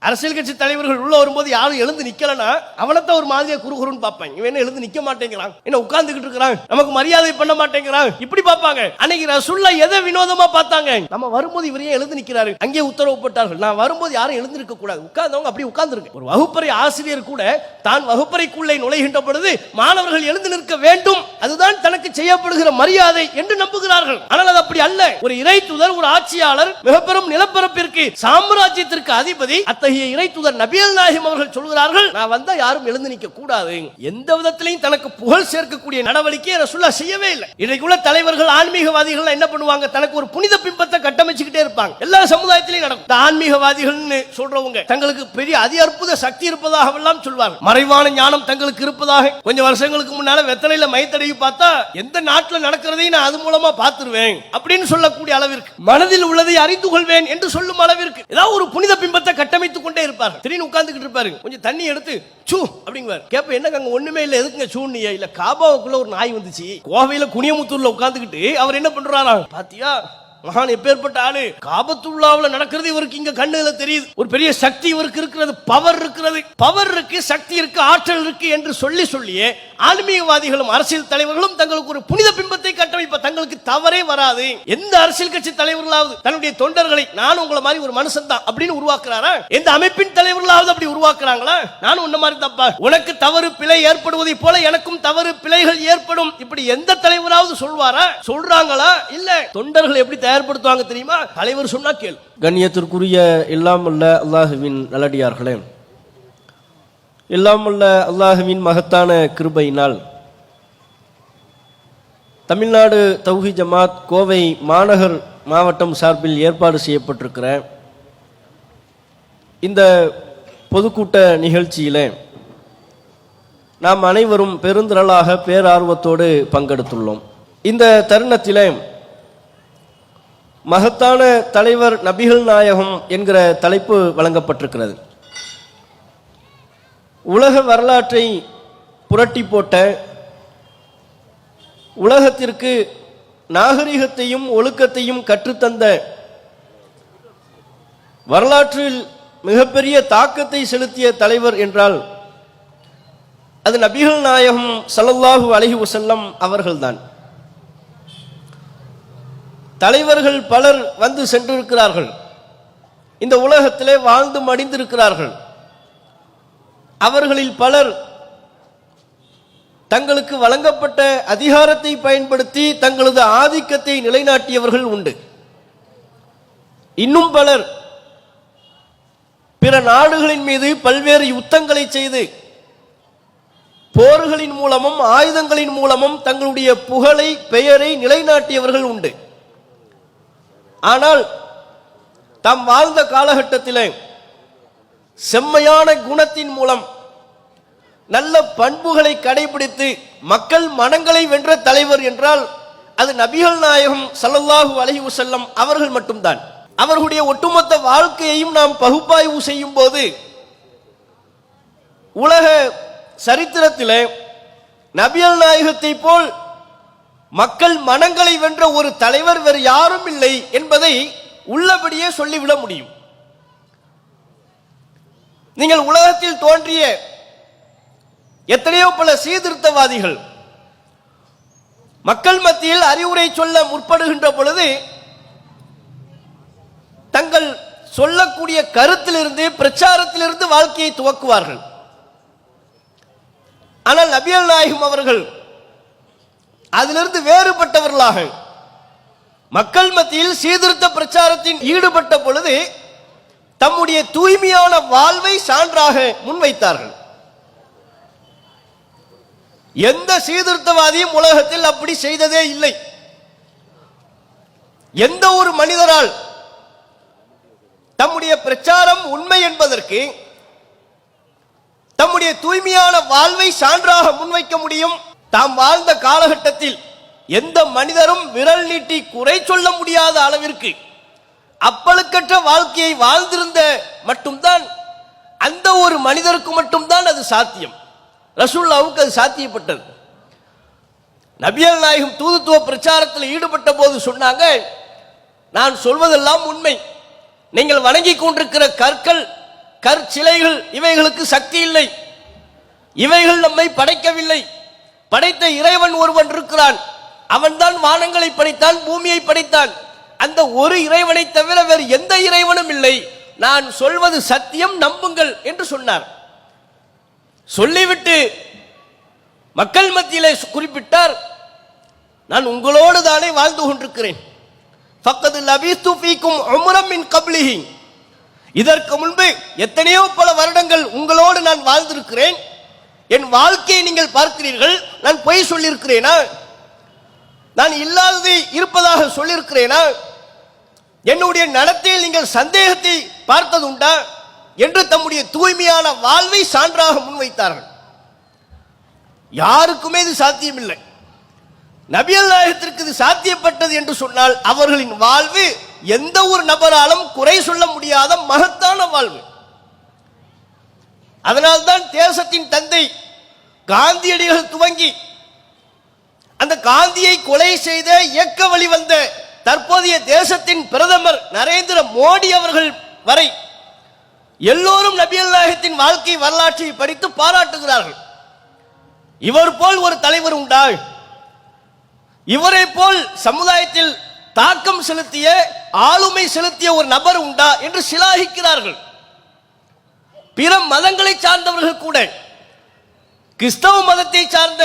அரசியல் கட்சி தலைவர்கள் உள்ள வரும்போது யாரும் எழுந்து நிக்கலனா அவனத்தான் ஒரு மாதிரியா குறுகுறுன்னு பார்ப்பாங்க. இவன் எழுந்து நிக்க மாட்டேங்கிறான், என்ன உட்கார்ந்துகிட்டு இருக்கிறான், நமக்கு மரியாதை பண்ண மாட்டேங்கிறான், இப்படி பார்ப்பாங்க. அன்னைக்கு ரசூலுல்லாஹ் எதை வினோதமா பார்த்தாங்க, நம்ம வரும்போது இவரே எழுந்து நிக்கிறாரு, அங்கே உத்தரவு போட்டார்கள், நான் வரும்போது யாரும் எழுந்து நிற்க கூடாது, உட்கார்ந்தவங்க அப்படி உட்கார்ந்துருக்கு. ஒரு வகுப்பறை ஆசிரியர் கூட தான் வகுப்பறைக்குள்ளே நுழைகின்ற பொழுது மாணவர்கள் எழுந்து நிற்க வேண்டும், அதுதான் தனக்கு செய்யப்படுகிற மரியாதை என்று நம்புகிறார்கள். ஆனால் அது அப்படி அல்ல. ஒரு இறை தூதர், ஒரு ஆட்சியாளர், மிகப்பெரும் நிலப்பரப்பிற்கு சாம்ராஜ்யத்திற்கு அதிபதி, அத்தகைய இறை தூதர் நபிகள் நாயகம் அவர்கள் சொல்கிறார்கள், நான் வந்தா யாரும் எழுந்து நிற்க கூடாது. எந்த விதத்திலையும் தனக்கு புகழ் சேர்க்கக்கூடிய நடவடிக்கை ரசூலுல்லாஹ் செய்யவே இல்லை. இன்றைக்குள்ள தலைவர்கள் ஆன்மீகவாதிகள் என்ன பண்ணுவாங்க, தனக்கு ஒரு புனித பிம்பத்தை கட்டமைச்சுக்கிட்டே இருப்பாங்க. எல்லா சமுதாயத்திலையும் நடக்கும். ஆன்மீகவாதிகள் சொல்றவங்க தங்களுக்கு பெரிய அதி அற்புத சக்தி இருப்பதாக எல்லாம் சொல்வார்கள். மறைவான ஞானம் தங்களுக்கு இருப்பதாக. கொஞ்சம் வருஷங்களுக்கு முன்னால வெத்தலையில மைத்தடவி பார்த்தா எந்த நாட்டில் நடக்கிறதையும் நான் அது மூலமா பார்த்துருவேன் அப்படின்னு சொல்லக்கூடிய அளவிற்கு, மனதில் உள்ளதை அறிந்து கொள்வேன் என்று சொல்லும் அளவிற்கு ஏதாவது ஒரு புனித பிம்பத்தை கட்டமைத்துக் கொண்டே இருப்பார்கள். திடீர்னு உட்கார்ந்துகிட்டு இருப்பாரு, கொஞ்சம் தண்ணி எடுத்து சூ அப்படிங்குவார். கேப்ப என்னங்க அங்க ஒண்ணுமே இல்ல, எதுக்குங்க சூன்னியா? இல்ல காபாவுக்குள்ள ஒரு நாய் வந்துச்சு, கோவையில குனியமுத்தூர்ல உட்கார்ந்துகிட்டு அவர் என்ன பண்றாரா, பாத்தியா மகான் எப்பேற்பட்ட ஆளு, காபத்துல்லாவுல நடக்கிறது இவருக்கு இங்க கண்ணுல தெரியுது, ஒரு பெரிய சக்தி இவருக்கு இருக்கிறது, பவர் இருக்கிறது, பவர் இருக்கு, சக்தி இருக்கு, ஆற்றல் இருக்கு என்று சொல்லி சொல்லியே ஆன்மீகவாதிகளும் அரசியல் தலைவர்களும் தங்களுக்கு ஒரு புனித பிம்பத்தை கட்டமைப்ப, தங்களுக்கு தவறே வராது. எந்த அரசியல் கட்சி தலைவர்களாவது தன்னுடைய தொண்டர்களை நான் உங்களை மாதிரி ஒரு மனுஷன் தான் அப்படின்னு உருவாக்குறாரா? எந்த அமைப்பின் தலைவர்களாவது அப்படி உருவாக்குறாங்களா? நானும் உன்ன மாதிரி தப்பா, உனக்கு தவறு பிழை ஏற்படுவதை போல எனக்கும் தவறு பிழைகள் ஏற்படும், இப்படி எந்த தலைவராவது சொல்வாரா? சொல்றாங்களா? இல்ல. தொண்டர்கள் எப்படி தயார்படுத்துவாங்க தெரியுமா? தலைவர் சொன்னா கேள். கண்ணியத்திற்குரிய எல்லாம் உள்ள அல்லாஹுவின் நல்லடியார்களே, எல்லாம் உள்ள அல்லாஹுவின் மகத்தான கிருபையினால் தமிழ்நாடு தௌஹீத் ஜமாத் கோவை மாநகர் மாவட்டம் சார்பில் ஏற்பாடு செய்யப்பட்டிருக்கிற இந்த பொதுக்கூட்ட நிகழ்ச்சியிலே நாம் அனைவரும் பெருந்திரளாக பேரார்வத்தோடு பங்கெடுத்துள்ளோம். இந்த தருணத்திலே மகத்தான தலைவர் நபிகள் நாயகம் என்கிற தலைப்பு வழங்கப்பட்டிருக்கிறது. உலக வரலாற்றை புரட்டி போட்ட, உலகத்திற்கு நாகரிகத்தையும் ஒழுக்கத்தையும் கற்றுத்தந்த, வரலாற்றில் மிகப்பெரிய தாக்கத்தை செலுத்திய தலைவர் என்றால் அது நபிகள் நாயகம் ஸல்லல்லாஹு அலைஹி வஸல்லம் அவர்கள்தான். தலைவர்கள் பலர் வந்து சென்றிருக்கிறார்கள், இந்த உலகத்திலே வாழ்ந்து மடிந்திருக்கிறார்கள். அவர்களில் பலர் தங்களுக்கு வழங்கப்பட்ட அதிகாரத்தை பயன்படுத்தி தங்களது ஆதிக்கத்தை நிலைநாட்டியவர்கள் உண்டு. இன்னும் பலர் பிற நாடுகளின் மீது பல்வேறு யுத்தங்களை செய்து போர்களின் மூலமும் ஆயுதங்களின் மூலமும் தங்களுடைய புகழை, பெயரை நிலைநாட்டியவர்கள் உண்டு. ஆனால் தாம் வாழ்ந்த காலகட்டத்திலே செம்மையான குணத்தின் மூலம் நல்ல பண்புகளை கடைபிடித்து மக்கள் மனங்களை வென்ற தலைவர் என்றால் அது நபிகள் நாயகம் ஸல்லல்லாஹு அலைஹி வஸல்லம் அவர்கள் மட்டும்தான். அவர்களுடைய ஒட்டுமொத்த வாழ்க்கையையும் நாம் பகுப்பாய்வு செய்யும் போது உலக சரித்திரத்திலே நபிகள் நாயகத்தை போல் மக்கள் மனங்களை வென்ற ஒரு தலைவர் வேறு யாரும் இல்லை என்பதை உள்ளபடியே சொல்லிவிட முடியும். நீங்கள் உலகத்தில் தோன்றிய எத்தனையோ பல சீர்திருத்தவாதிகள் மக்கள் மத்தியில் அறிவுரை சொல்ல முற்படுகின்ற பொழுது தங்கள் சொல்லக்கூடிய கருத்திலிருந்து, பிரச்சாரத்திலிருந்து வாழ்க்கையை துவக்குவார்கள். ஆனால் நபிகள் நாயகம் அவர்கள் அதிலிருந்து வேறுபட்டவர்களாக மக்கள் மத்தியில் சீர்திருத்த பிரச்சாரத்தின் ஈடுபட்ட பொழுது தம்முடைய தூய்மையான வாழ்வை சான்றாக முன்வைத்தார்கள். எந்த சீர்திருத்தவாதியும் உலகத்தில் அப்படி செய்ததே இல்லை. எந்த ஒரு மனிதரால் தம்முடைய பிரச்சாரம் உண்மை என்பதற்கு தம்முடைய தூய்மையான வாழ்வை சான்றாக முன்வைக்க முடியும்? தாம் வாழ்ந்த காலகட்டத்தில் எந்த மனிதரும் விரல் நீட்டி குறை சொல்ல முடியாத அளவிற்கு அப்பழுக்கற்ற வாழ்க்கையை வாழ்ந்திருந்த மட்டும்தான் அந்த ஒரு மனிதருக்கு மட்டும்தான் அது சாத்தியம். ரசூலுல்லாஹ்வுக்கு அது சாத்தியப்பட்டது. நபிகள் நாயகம் தூதுத்துவ பிரச்சாரத்தில் ஈடுபட்ட போது சொன்னாங்க, நான் சொல்வதெல்லாம் உண்மை, நீங்கள் வணங்கி கொண்டிருக்கிற கற்கள் கற்சிலைகள் இவைகளுக்கு சக்தி இல்லை, இவைகள் நம்மை படைக்கவில்லை, படைத்த இறைவன் ஒருவன் இருக்கிறான், அவன்தான் வானங்களை படைத்தான், பூமியை படைத்தான், அந்த ஒரு இறைவனை தவிர வேறு எந்த இறைவனும் இல்லை, நான் சொல்வது சத்தியம், நம்புங்கள் என்று சொன்னார். சொல்லிவிட்டு மக்கள் மத்தியிலே குறிப்பிட்டார், நான் உங்களோடு தானே வாழ்ந்து கொண்டிருக்கிறேன். ஃபக்கது லபீஸ்து ஃபீக்கும் உம்ரம் மின் கப்லிஹி, இதற்கு முன்பு எத்தனையோ பல வருடங்கள் உங்களோடு நான் வாழ்ந்திருக்கிறேன். என் வாழ்க்கையை நீங்கள் பார்க்கிறீர்கள். நான் பொய் சொல்லியிருக்கிறேனா? நான் இல்லாததை இருப்பதாக சொல்லியிருக்கிறேனா? என்னுடைய நடத்தையில் நீங்கள் சந்தேகத்தை பார்த்தது உண்டா என்று தம்முடைய தூய்மையான வாழ்வை சான்றாக முன்வைத்தார்கள். யாருக்குமே இது சாத்தியமில்லை. நபிகள் நாயகத்திற்கு இது சாத்தியப்பட்டது என்று சொன்னால் அவர்களின் வாழ்வு எந்த ஒரு நபராலும் குறை சொல்ல முடியாத மகத்தான வாழ்வு. அதனால்தான் தேசத்தின் தந்தை காந்தியடிகள் துவங்கி அந்த காந்தியை கொலை செய்த இயக்க வழிவந்த தற்போதைய தேசத்தின் பிரதமர் நரேந்திர மோடி அவர்கள் வரை எல்லோரும் நபிகள் நாயகத்தின் வாழ்க்கை வரலாற்றை படித்து பாராட்டுகிறார்கள். இவர் போல் ஒரு தலைவர் உண்டா? இவரை போல் சமுதாயத்தில் தாக்கம் செலுத்திய, ஆளுமை செலுத்திய ஒரு நபர் உண்டா என்று சிலாகிக்கிறார்கள். பிற மதங்களை சார்ந்தவர்கள் கூட, கிறிஸ்தவ மதத்தை சார்ந்த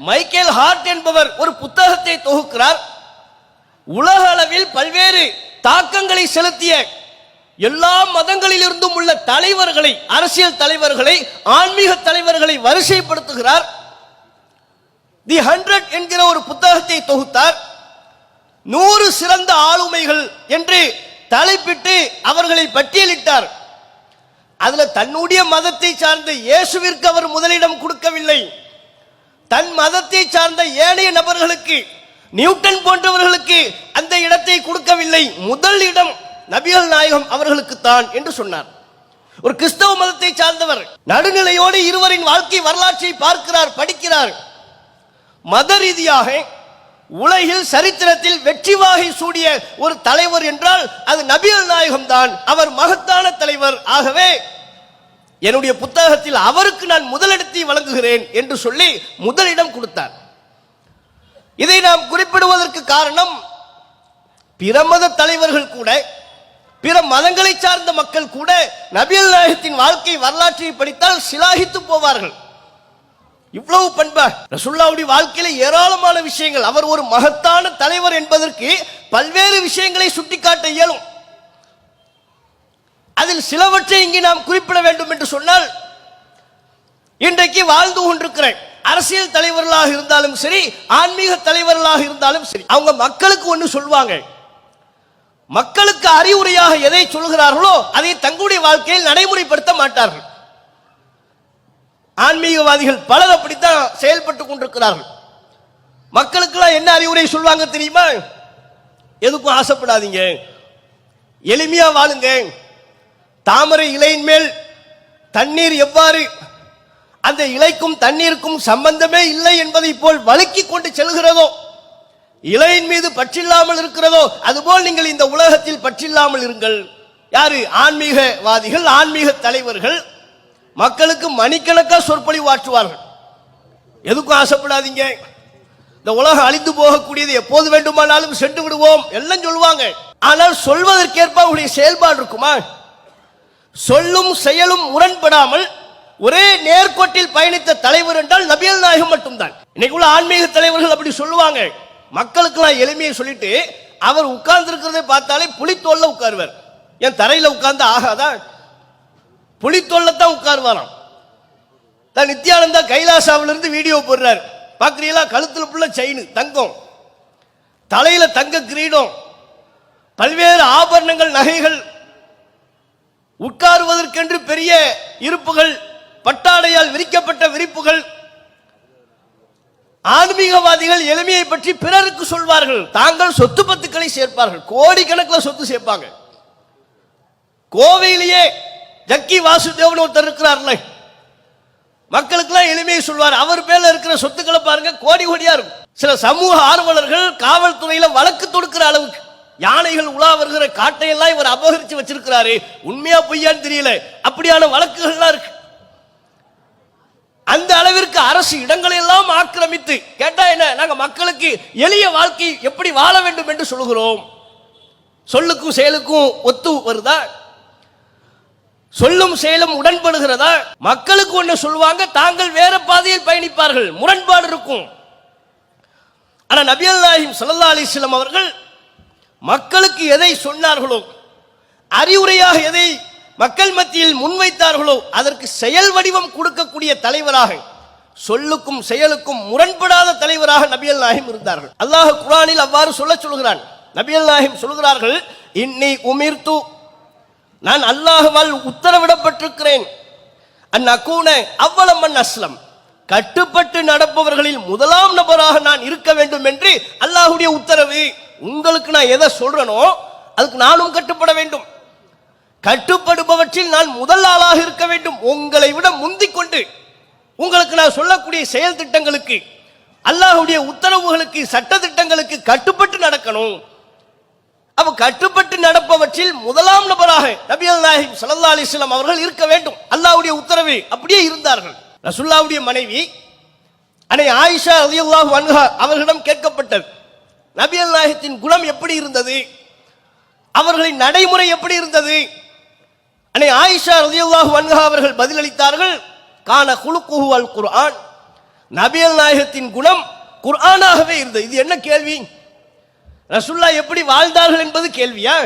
மைக்கேல் ஹார்ட் என்பவர் ஒரு புத்தகத்தை தொகுக்கிறார். உலக அளவில் பல்வேறு தாக்கங்களை செலுத்திய எல்லா மதங்களிலிருந்தும் உள்ள தலைவர்களை, அரசியல் தலைவர்களை, ஆன்மீக தலைவர்களை வரிசைப்படுத்துகிறார். தி 100 என்கிற ஒரு புத்தகத்தை தொகுத்தார். 100 சிறந்த ஆளுமைகள் என்று தலைப்பிட்டு அவர்களை பட்டியலிட்டார். அதுல தன்னுடைய மதத்தை சார்ந்த இயேசுவிற்கு அவர் முதலிடம் கொடுக்கவில்லை. தன் மதத்தை சார்ந்த ஏனைய நபர்களுக்கு, நியூட்டன் போன்றவர்களுக்கு அந்த இடத்தை கொடுக்கவில்லை. முதல் இடம் நபிகள் நாயகம் அவர்களுக்கு தான் என்று சொன்னார். ஒரு கிறிஸ்தவ மதத்தை சார்ந்தவர் நடுநிலையோடு இருவரின் வாழ்க்கை வரலாற்றை பார்க்கிறார், படிக்கிறார். மத ரீதியாக உலகில் சரித்திரத்தில் வெற்றி வாகை சூடிய ஒரு தலைவர் என்றால் அது நபிகள் நாயகம் தான். அவர் மகத்தான தலைவர். ஆகவே என்னுடைய புத்தகத்தில் அவருக்கு நான் முதலிடத்தை வழங்குகிறேன் என்று சொல்லி முதலிடம் கொடுத்தார். இதை நாம் குறிப்பிடுவதற்கு காரணம், பிற மத தலைவர்கள் கூட, பிற மதங்களை சார்ந்த மக்கள் கூட நபிகள் நாயகத்தின் வாழ்க்கை வரலாற்றை படித்தால் சிலாகித்து போவார்கள். இவ்வளவு பண்பா ரசூலுல்லாஹ்வுடைய வாழ்க்கையில ஏராளமான விஷயங்கள். அவர் ஒரு மகத்தான தலைவர் என்பதற்கு பல்வேறு விஷயங்களை சுட்டிக்காட்ட இயலும். அதில் சிலவற்றை இங்கே நாம் குறிப்பிட வேண்டும் என்று சொன்னால், இன்றைக்கு வாழ்ந்து கொண்டிருக்கிற அரசியல் தலைவர்களாக இருந்தாலும் சரி, ஆன்மீக தலைவர்களாக இருந்தாலும் சரி, அவங்க மக்களுக்கு ஒன்று சொல்வாங்க. மக்களுக்கு அறிவுரையாக எதை சொல்கிறார்களோ அதை தங்களுடைய வாழ்க்கையில் நடைமுறைப்படுத்த மாட்டார்கள். ஆன்மீகவாதிகள் பலர் அப்படித்தான் செயல்பட்டு கொண்டிருக்கிறார்கள். மக்களுக்கெல்லாம் என்ன அறிவுரை சொல்வாங்க தெரியுமா? எதுக்கும் ஆசைப்படாதீங்க, எளிமையா வாழுங்க, தாமரை இலையின் மேல் தண்ணீர் எவ்வாறு அந்த இலைக்கும் தண்ணீருக்கும் சம்பந்தமே இல்லை என்பதை போல் வழுக்கி கொண்டு செல்கிறதோ, இலையின் மீது பற்றில்லாமல் இருக்கிறதோ, அதுபோல் நீங்கள் இந்த உலகத்தில் பற்றில்லாமல் இருங்கள். யாரு? ஆன்மீகவாதிகள், ஆன்மீக தலைவர்கள் மக்களுக்கு மணிக்கணக்கா சொற்பொழிவு ஆற்றுவார்கள். எதுக்கும் ஆசைப்படாதீங்க, இந்த உலகம் அழிந்து போகக்கூடியது, எப்போது வேண்டுமானாலும் சென்று விடுவோம் எல்லாம் சொல்லுவாங்க. ஆனால் சொல்வதற்கேற்ப அவருடைய செயல்பாடு இருக்குமா? சொல்லும் செயலும் முரண்படாமல் ஒரே நேர்கோட்டில் பயணித்த தலைவர் என்றால் நபிகள் நாயகம் மட்டும்தான். இன்னைக்கு உள்ள ஆன்மீக தலைவர்கள் அப்படி சொல்லுவாங்க. மக்களுக்கெல்லாம் எளிமையை சொல்லிட்டு அவர் உட்கார்ந்து இருக்கிறதை பார்த்தாலே புலித்தோல்ல உட்காருவார். ஏன் தரையில உட்கார்ந்து ஆகாதா? புலித்தோல்லத்தான் உட்காருவாராம். தான் நித்யானந்தா கைலாசாவிலிருந்து வீடியோ போடுறார், பாக்குறீங்களா? கழுத்துல புள்ள செயின் தங்கம், தலையில தங்க கிரீடம், பல்வேறு ஆபரணங்கள், நகைகள், உட்காருவதற்கென்று பெரிய இருப்புகள், பட்டாடையால் விரிக்கப்பட்ட விரிப்புகள். ஆன்மீகவாதிகள் எளிமையை பற்றி பிறருக்கு சொல்வார்கள், தாங்கள் சொத்து பத்துக்களை சேர்ப்பார்கள், கோடிக்கணக்கில் சொத்து சேர்ப்பாங்க. கோவையிலேயே ஜக்கி வாசுதேவன் ஒருத்தர் இருக்கிறார்ல, மக்களுக்கெல்லாம் எளிமையை சொல்வார். அவர் பேர்ல இருக்கிற சொத்துக்களை பாருங்க, கோடி கோடியா இருக்கும். சில சமூக ஆர்வலர்கள் காவல்துறையில வழக்கு தொடுக்கிற அளவுக்கு யானைகள் உலா வருகிற காட்டையெல்லாம் இவர் அபகரிச்சு வச்சிருக்கிறாரு, உண்மையா பொய்யான்னு தெரியல, அப்படியான வழக்குகள்லாம் இருக்கு. அந்த அளவிற்கு அரசு இடங்களை எல்லாம் ஆக்கிரமித்து கேட்டா என்ன, நாங்க மக்களுக்கு எளிய வாழ்க்கை எப்படி வாழ வேண்டும் என்று சொல்லுகிறோம். சொல்லுக்கும் செயலுக்கும் ஒத்து வருதா? சொல்லும் செயலும் உடன்படுகிறதா? மக்களுக்கு ஒண்ணு சொல்லுவாங்க, தாங்கள் வேற பாதையில் பயணிப்பார்கள், முரண்பாடு இருக்கும். ஆனா நபிகள் நாயகம் ஸல்லல்லாஹு அலைஹி வஸல்லம் அவர்கள் மக்களுக்கு எதை சொன்னார்களோ, அறிவுரையாக எதை மக்கள் மத்தியில் முன்வைத்தார்களோ அதற்கு செயல் வடிவம் கொடுக்கக்கூடிய தலைவராக, சொல்லுக்கும் செயலுக்கும் முரண்படாத தலைவராக நபிகள் நாயகம் இருந்தார்கள். அல்லாஹ் குர்ஆனில் அவ்வாறு சொல்கிறான். நபிகள் நாயகம் சொல்கிறார்கள், இன்னி உமிர்து, நான் அல்லாஹ்வால் உத்தரவிடப்பட்டிருக்கிறேன், அந்நகூன அவ்வள மன் அஸ்லம், கட்டுப்பட்டு நடப்பவர்களில் முதலாம் நபராக நான் இருக்க வேண்டும் என்று அல்லாஹ்வுடைய உத்தரவு. உங்களுக்கு நான் எதை சொல்றேனோ அதுக்கு நானும் கட்டுப்பட வேண்டும், கட்டுப்படுபவற்றில் நான் முதல் ஆளாக இருக்க வேண்டும். உங்களை விட முந்திக் கொண்டு உங்களுக்கு நான் சொல்லக்கூடிய செயல் திட்டங்களுக்கு, அல்லாஹ்வுடைய உத்தரவுகளுக்கு, சட்ட திட்டங்களுக்கு கட்டுப்பட்டு நடக்கணும். அப்ப கட்டுப்பட்டு நடப்பவற்றில் முதலாம் நபராக நபிகள் நாயகம் ஸல்லல்லாஹு அலைஹி வஸல்லம் அவர்கள் இருக்க வேண்டும். அல்லாஹ்வுடைய உத்தரவு அப்படியே இருந்தார்கள். ரசூலுல்லாஹ்வுடைய மனைவி அன்னை ஆயிஷா ரலியல்லாஹு அன்ஹா அவர்களிடம் கேட்கப்பட்டது, நபிகள் நாயகத்தின் குணம் எப்படி இருந்தது, அவர்களின் நடைமுறை எப்படி இருந்தது? அன்னை ஆயிஷா ரலியல்லாஹு அன்ஹா அவர்கள் பதிலளித்தார்கள், கான குலுகுஹு அல் குர்ஆன், நபிகள் நாயகத்தின் குணம் குர்ஆனாகவே இருந்தது. இது என்ன கேள்வி? ரசூலுல்லாஹ் எப்படி வாழ்ந்தார்கள் என்பது கேள்வியா?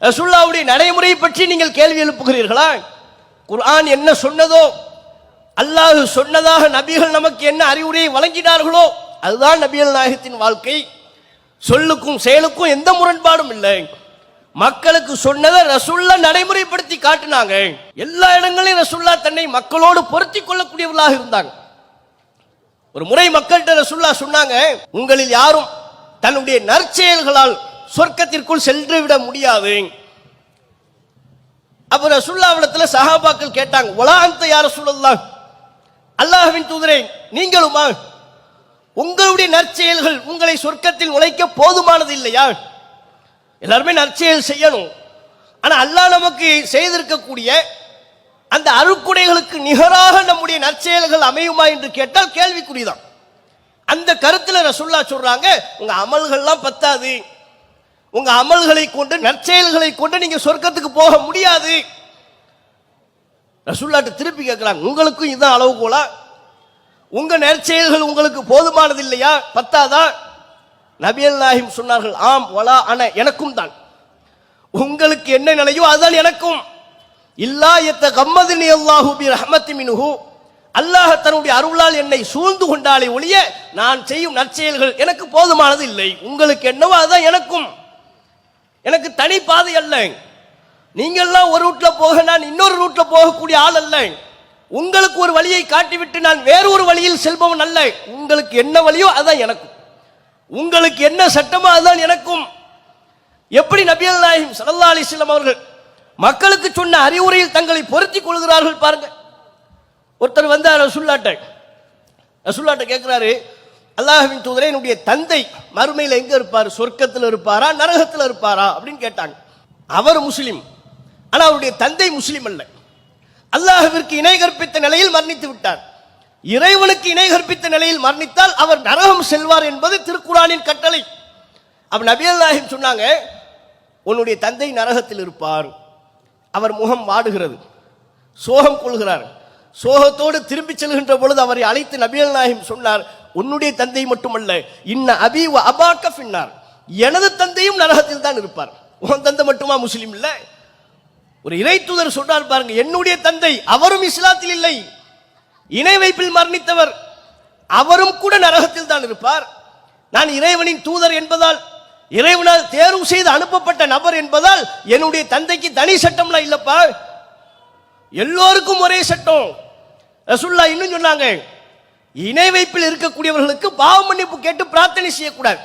ரசூலுல்லாஹ்வுடைய நடைமுறை பற்றி நீங்கள் கேள்வி எழுப்புகிறீர்களா? குர்ஆன் என்ன சொன்னதோ, அல்லாஹ் சொன்னதாக நபிகள் நமக்கு என்ன அறிவுரையை வழங்கினார்களோ அதுதான் நபிகள் நாயகத்தின் வாழ்க்கை. சொல்லுக்கும் செயலுக்கும் எந்த முரண்பாடும் இல்லை. மக்களுக்கு சொன்னதை ரசூலுல்லாஹ் நடைமுறைப்படுத்தி காட்டினாங்க. எல்லா இடங்களிலும் ரசூலுல்லாஹ் தன்னை மக்களோடு பொருத்தி கொள்ளக்கூடியவர்களாக இருந்தாங்க. ஒரு முறை மக்கள்கிட்ட ரசூலுல்லாஹ் சொன்னாங்க, உங்களில் யாரும் தன்னுடைய நற்செயல்களால் சொர்க்கத்திற்குள் சென்று விட முடியாது. அப்ப ரசூலுல்லாஹ்விடத்துல சஹாபாக்கள் கேட்டாங்க, வலா அன்த யா ரசூலல்லாஹ், அல்லாஹ்வின் தூதரே நீங்களுமா? உங்களுடைய நற்செயல்கள் உங்களை சொர்க்கத்தில் நுழைக்க போதுமானது இல்லையா? எல்லாருமே நற்செயல் செய்யணும், ஆனா அல்லாஹ் நமக்கு செய்திருக்கக்கூடிய அந்த அருட்கொடைகளுக்கு நிகராக நம்முடைய நற்செயல்கள் அமையுமா என்று கேட்டால் கேள்விக்குறிதான். அந்த கருத்துல ரசூலுல்லாஹ் சொல்றாங்க, உங்க அமல்கள்லாம் பத்தாது, உங்க அமல்களை கொண்டு நற்செயல்களை கொண்டு நீங்க சொர்க்கத்துக்கு போக முடியாது. ரசூலுல்லாஹ் திருப்பி கேட்கிறாங்க, உங்களுக்கும் இதுதான் அளவுகோலா? உங்க நற்செயல்கள் உங்களுக்கு போதுமானது இல்லையா, பத்தாதா? நபிகள் நாயகம் சொன்னார்கள், ஆம் வலா அன, எனக்கும் தான். உங்களுக்கு என்ன நிலையோ அதுதான் எனக்கும். இல்லா யத்தகம்மதுனி அல்லாஹு பி ரஹ்மத்தி மின்ஹு, அல்லாஹ் தன்னுடைய அருளால் என்னை சூழ்ந்து கொண்டாலே ஒழிய நான் செய்யும் நற்செயல்கள் எனக்கு போதுமானது இல்லை. உங்களுக்கு என்னவோ அதுதான் எனக்கும். எனக்கு தனி பாதை அல்ல. நீங்கள்லாம் ஒரு ரூட்ல போக நான் இன்னொரு ரூட்ல போகக்கூடிய ஆள் அல்ல. உங்களுக்கு ஒரு வழியை காட்டிவிட்டு நான் வேறொரு வழியில் செல்பவன் அல்ல. உங்களுக்கு என்ன வழியோ அதுதான் எனக்கும், உங்களுக்கு என்ன சட்டமோ அதுதான் எனக்கும். எப்படி நபிகள் நாயகம் ஸல்லல்லாஹு அலைஹி வஸல்லம் அவர்கள் மக்களுக்கு சொன்ன அறிவுரையில் தங்களை பொருத்திக் கொள்கிறார்கள் பாருங்க. ஒருத்தர் வந்தார் ரசூலுல்லாஹ்ட்ட கேட்கிறாரு, அல்லாஹ்வின் தூதரே என்னுடைய தந்தை மறுமையில் எங்க இருப்பார், சொர்க்கத்தில் இருப்பாரா நரகத்தில் இருப்பாரா அப்படின்னு கேட்டாங்க. அவர் முஸ்லிம், ஆனா அவருடைய தந்தை முஸ்லிம் அல்ல. அல்லாஹ்விற்கு இணை கற்பித்த நிலையில் மரணித்து விட்டார். இறைவனுக்கு இணை கற்பித்த நிலையில் மரணித்தால் அவர் நரகம் செல்வார் என்பது திருக்குர்ஆனின் கட்டளை. அப்ப நபிகள் நாயகம் சொன்னாங்க, உன்னுடைய தந்தை நரகத்தில் இருப்பார். அவர் முகம் வாடுகிறது, சோகம் கொள்கிறார். சோகத்தோடு திரும்பி செல்கின்ற பொழுது அவரை அழைத்து நபிகள் நாயகம் சொன்னார், உன்னுடைய தந்தை மட்டுமல்ல, இன்ன அபி வ அபாக்க ஃபின்னார், எனது தந்தையும் நரகத்தில் தான் இருப்பார். உன் தந்தை மட்டுமா முஸ்லிம் இல்ல? ஒரு இறை தூதர் சொன்னார் பாருங்க, என்னுடைய தந்தை அவரும் இஸ்லாத்தில் இல்லை, இணை வைப்பில் மரணித்தவர், அவரும் கூட நரகத்தில் தான் இருப்பார். நான் இறைவனின் தூதர் என்பதால், இறைவனால் தேர்வு செய்து அனுப்பப்பட்ட நபர் என்பதால் என்னுடைய தந்தைக்கு தனி சட்டம்லாம் இல்லப்பா, எல்லோருக்கும் ஒரே சட்டம். ரசூலுல்லாஹ் இன்னும் சொன்னாங்க, இணை வைப்பில் இருக்கக்கூடியவர்களுக்கு பாவ மன்னிப்பு கேட்டு பிரார்த்தனை செய்யக்கூடாது.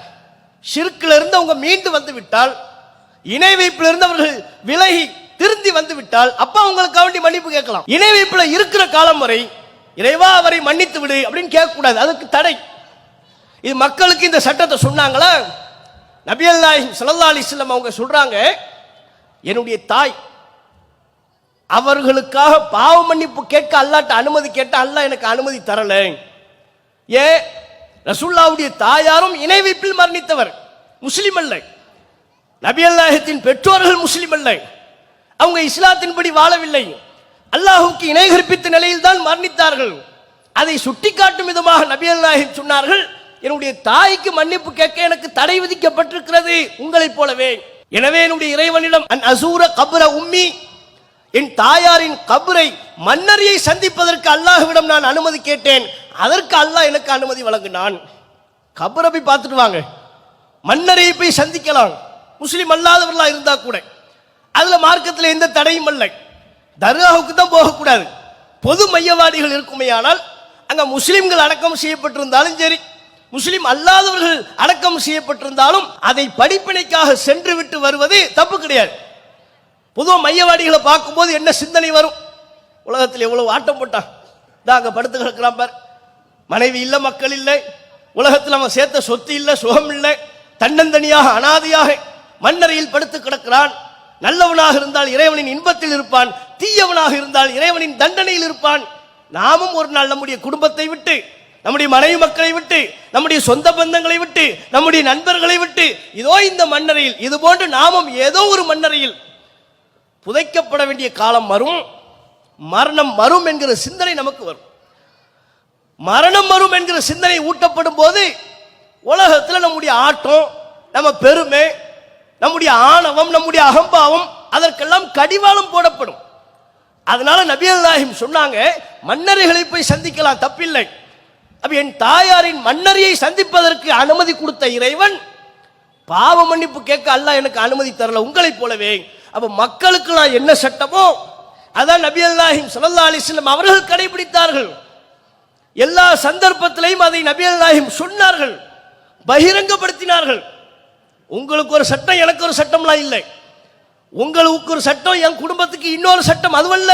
ஷிர்க்ல இருந்து அவங்க மீண்டு வந்து விட்டால், இணை வைப்பில் இருந்து அவர்கள் விலகி திருந்தி வந்து விட்டால் அப்ப அவங்களுக்கு வேண்டி மன்னிப்பு கேட்கலாம். இணை வைப்புல இருக்கிற காலம் வரை இறைவா அவரை மன்னித்து விடு அப்படின்னு கேட்க கூடாது, அதுக்கு தடை. இது மக்களுக்கு இந்த சட்டத்தை சொன்னாங்களா? நபிகள் நாயகம் ஸல்லல்லாஹு அலைஹி வஸல்லம் அவங்க சொல்றாங்க, என்னுடைய தாய் அவர்களுக்காக பாவ மன்னிப்பு கேட்க அல்லாஹ்ட்ட அனுமதி கேட்ட அல்லாஹ் எனக்கு அனுமதி தரல. ஏன்? ரசூலுல்லாஹ்வுடைய தாயாரும் இணை வைப்பில் மரணித்தவர், முஸ்லிம் அல்ல. நபிகள் நாயகத்தின் பெற்றோர்கள் முஸ்லிம் அல்ல, அவங்க இஸ்லாத்தின்படி வாழவில்லை, அல்லாஹ்வுக்கு இணை கற்பித்த நிலையில் தான் மரணித்தார்கள். அதை சுட்டிக்காட்டும் விதமாக நபிகள் நாயகம் சொன்னார்கள், என்னுடைய தாய்க்கு மன்னிப்பு கேட்க எனக்கு தடை விதிக்கப்பட்டிருக்கிறது உங்களைப் போலவே. எனவே என்னுடைய இறைவனிடம் அன் அசூர கப்ர உம்மி, என் தாயாரின் கபரை மன்னரியை சந்திப்பதற்கு அல்லாஹ்விடம் நான் அனுமதி கேட்டேன், அதற்கு அல்லாஹ் எனக்கு அனுமதி வழங்கினான். கபரை போய் பார்த்துட்டு வாங்க, மன்னரையை போய் சந்திக்கலாம், முஸ்லிம் அல்லாதவர்களா இருந்தா கூட. அதுல மார்க்கத்தில் எந்த தடையும் இல்லை. தர்காவுக்கு தான் போகக்கூடாது. பொது மையவாடிகள் இருக்குமேயானால் அங்க முஸ்லிம்கள் அடக்கம் செய்யப்பட்டிருந்தாலும் சரி, முஸ்லிம் அல்லாதவர்கள் அடக்கம் செய்யப்பட்டிருந்தாலும் அதை படிப்பினைக்காக சென்று விட்டு வருவது தப்பு கிடையாது. பொதுவாக மையவாடிகளை பார்க்கும்போது என்ன சிந்தனை வரும்? உலகத்தில் எவ்வளவு ஆட்டம் போட்டான், தான் அங்கே படுத்து கிடக்கிறான் பார், மனைவி இல்லை, மக்கள் இல்லை, உலகத்தில் அவன் சேர்த்த சொத்து இல்லை, சுகம் இல்லை, தன்னந்தனியாக அனாதையாக மண்ணறையில் படுத்து கிடக்கிறான். நல்லவனாக இருந்தால் இறைவனின் இன்பத்தில் இருப்பான், தீயவனாக இருந்தால் இறைவனின் தண்டனையில் இருப்பான். நாமும் ஒரு நாள் நம்முடைய குடும்பத்தை விட்டு, நம்முடைய மனைவி மக்களை விட்டு, நம்முடைய சொந்த பந்தங்களை விட்டு, நம்முடைய நண்பர்களை விட்டு இதோ இந்த மண்ணறையில், இது போன்று நாமும் ஏதோ ஒரு மண்ணறையில் புதைக்கப்பட வேண்டிய காலம் வரும். மரணம் வரும் என்கிற சிந்தனை நமக்கு வரும். மரணம் வரும் என்கிற சிந்தனை ஊட்டப்படும் போது உலகத்தில் நம்முடைய ஆட்டம், நம்ம பெருமை, நம்முடைய ஆணவம், நம்முடைய அகம்பாவம் அதற்கெல்லாம் கடிவாளம் போடப்படும். அதனால நபிகள் நாயகம் சொன்னாங்க, மன்னரைகளை போய் சந்திக்கலாம், தப்பில்லை. அப்ப என் தாயாரின் மன்னரையை சந்திப்பதற்கு அனுமதி கொடுத்த இறைவன் பாவ மன்னிப்பு கேட்க அல்லாஹ் எனக்கு அனுமதி தரல உங்களைப் போலவே. அப்ப மக்களுக்கு நான் என்ன சட்டமோ அதான் நபிகள் நாயகம் ஸல்லல்லாஹு அலைஹி வஸல்லம் அவர்கள் கடைபிடித்தார்கள். எல்லா சந்தர்ப்பத்திலையும் அதை நபிகள் நாயகம் சொன்னார்கள், பகிரங்கப்படுத்தினார்கள். உங்களுக்கு ஒரு சட்டம், எனக்கு ஒரு சட்டம்லாம் இல்லை. உங்களுக்கு ஒரு சட்டம், என் குடும்பத்துக்கு இன்னொரு சட்டம், அதுவல்ல.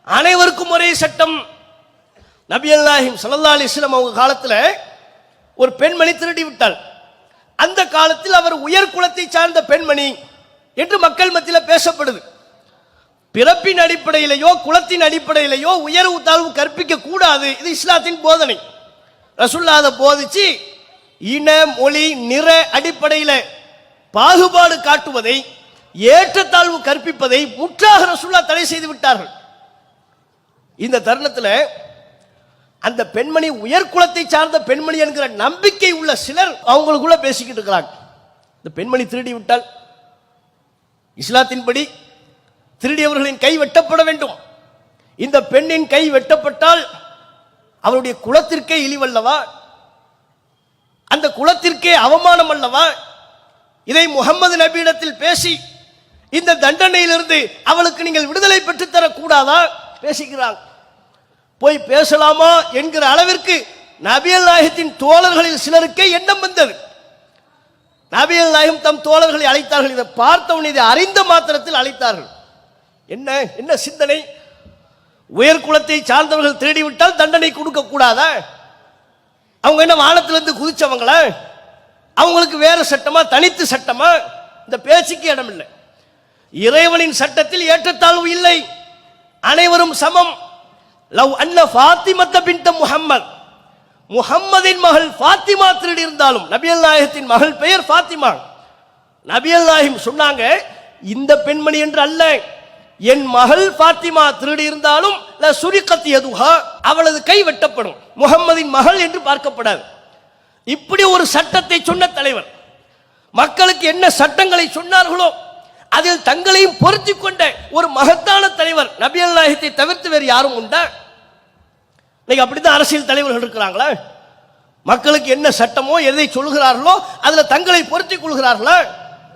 அனைவருக்கும் ஒரே சட்டம். நபிகள் நாயகம் ஸல்லல்லாஹு அலைஹி வஸல்லம் அவங்க காலத்தில் ஒரு பெண்மணி திருடி விட்டாள். அந்த காலத்தில் அவர் உயர் குலத்தை சார்ந்த பெண்மணி என்று மக்கள் மத்தியில் பேசப்படுது. பிறப்பின் அடிப்படையிலேயோ குலத்தின் அடிப்படையிலேயோ உயர்வு தாழ்வு கற்பிக்க கூடாது, இது இஸ்லாத்தின் போதனை. ரசூலுல்லாஹ் அதை போதிச்சு இன மொழி நிற அடிப்படையில் பாகுபாடு காட்டுவதை, ஏற்றத்தாழ்வு கற்பிப்பதை முற்றாக ரசூலுல்லாஹ் தடை செய்து விட்டார்கள். இந்த தருணத்தில் அந்த பெண்மணி உயர்குலத்தை சார்ந்த பெண்மணி என்கிற நம்பிக்கை உள்ள சிலர் அவங்களுக்குள்ள பேசிக்கிட்டு இருக்கிறாங்க. இந்த பெண்மணி திருடி விட்டால் இஸ்லாத்தின்படி திருடியவர்களின் கை வெட்டப்பட வேண்டும். இந்த பெண்ணின் கை வெட்டப்பட்டால் அவருடைய குலத்திற்கே இழிவல்லவா, அந்த குலத்திற்கே அவமானம் அல்லவா? இதை முகமது நபியிடத்தில் பேசி இந்த தண்டனையிலிருந்து அவளுக்கு நீங்கள் விடுதலை பெற்றுத்தர கூடாதா? பேசிக்கிறாங்க. போய் பேசலாமா என்கிற அளவிற்கு நபிகள் நாயகத்தின் தோழர்களில் சிலருக்கே எண்ணம் வந்தது. நபிகள் நாயகம் தம் தோழர்களை அழைத்தார்கள். இதை பார்த்தவன் இதை அறிந்த மாத்திரத்தில் அழைத்தார்கள். என்ன என்ன சிந்தனை? உயர் குலத்தை சார்ந்தவர்கள் திருடிவிட்டால் தண்டனை கொடுக்க கூடாதா? அவங்க என்ன வானத்திலிருந்து குதிச்சவங்களா? அவங்களுக்கு வேற சட்டமா, தனித்து சட்டமா? இந்த பேச்சுக்கு இடம் இல்லை. இறைவனின் சட்டத்தில் ஏற்றத்தாழ்வு இல்லை, அனைவரும் சமம். லவ் அன்ன ஃபாத்திமத்த பின்த முஹம்மத், முஹம்மதின் மகள் ஃபாத்திமா திருடி இருந்தாலும், நபிகள் நாயகத்தின் மகள் பெயர் ஃபாத்திமா. நபிகள் நாயகம் சொன்னாங்க, இந்த பெண்மணி என்று அல்ல, என் மகள் ஃபாத்திமா திருடி இருந்தாலும் சுரிகத் யதுஹா, அவளது கை வெட்டப்படும், முஹம்மதின் மகள் என்று பார்க்கப்படாது. இப்படி ஒரு சட்டத்தை சொன்ன தலைவர், மக்களுக்கு என்ன சட்டங்களை சொன்னார்களோ அதில் தங்களையும் பொருத்தி கொண்ட ஒரு மகத்தான தலைவர் நபிகள் நாயகத்தை தவிர்த்து வேறு யாரும் உண்டா? இன்னைக்கு அப்படித்தான் அரசியல் தலைவர்கள் இருக்கிறாங்களா? மக்களுக்கு என்ன சட்டமோ எதை சொல்கிறார்களோ அதுல தங்களை பொருத்திக் கொள்கிறார்களா?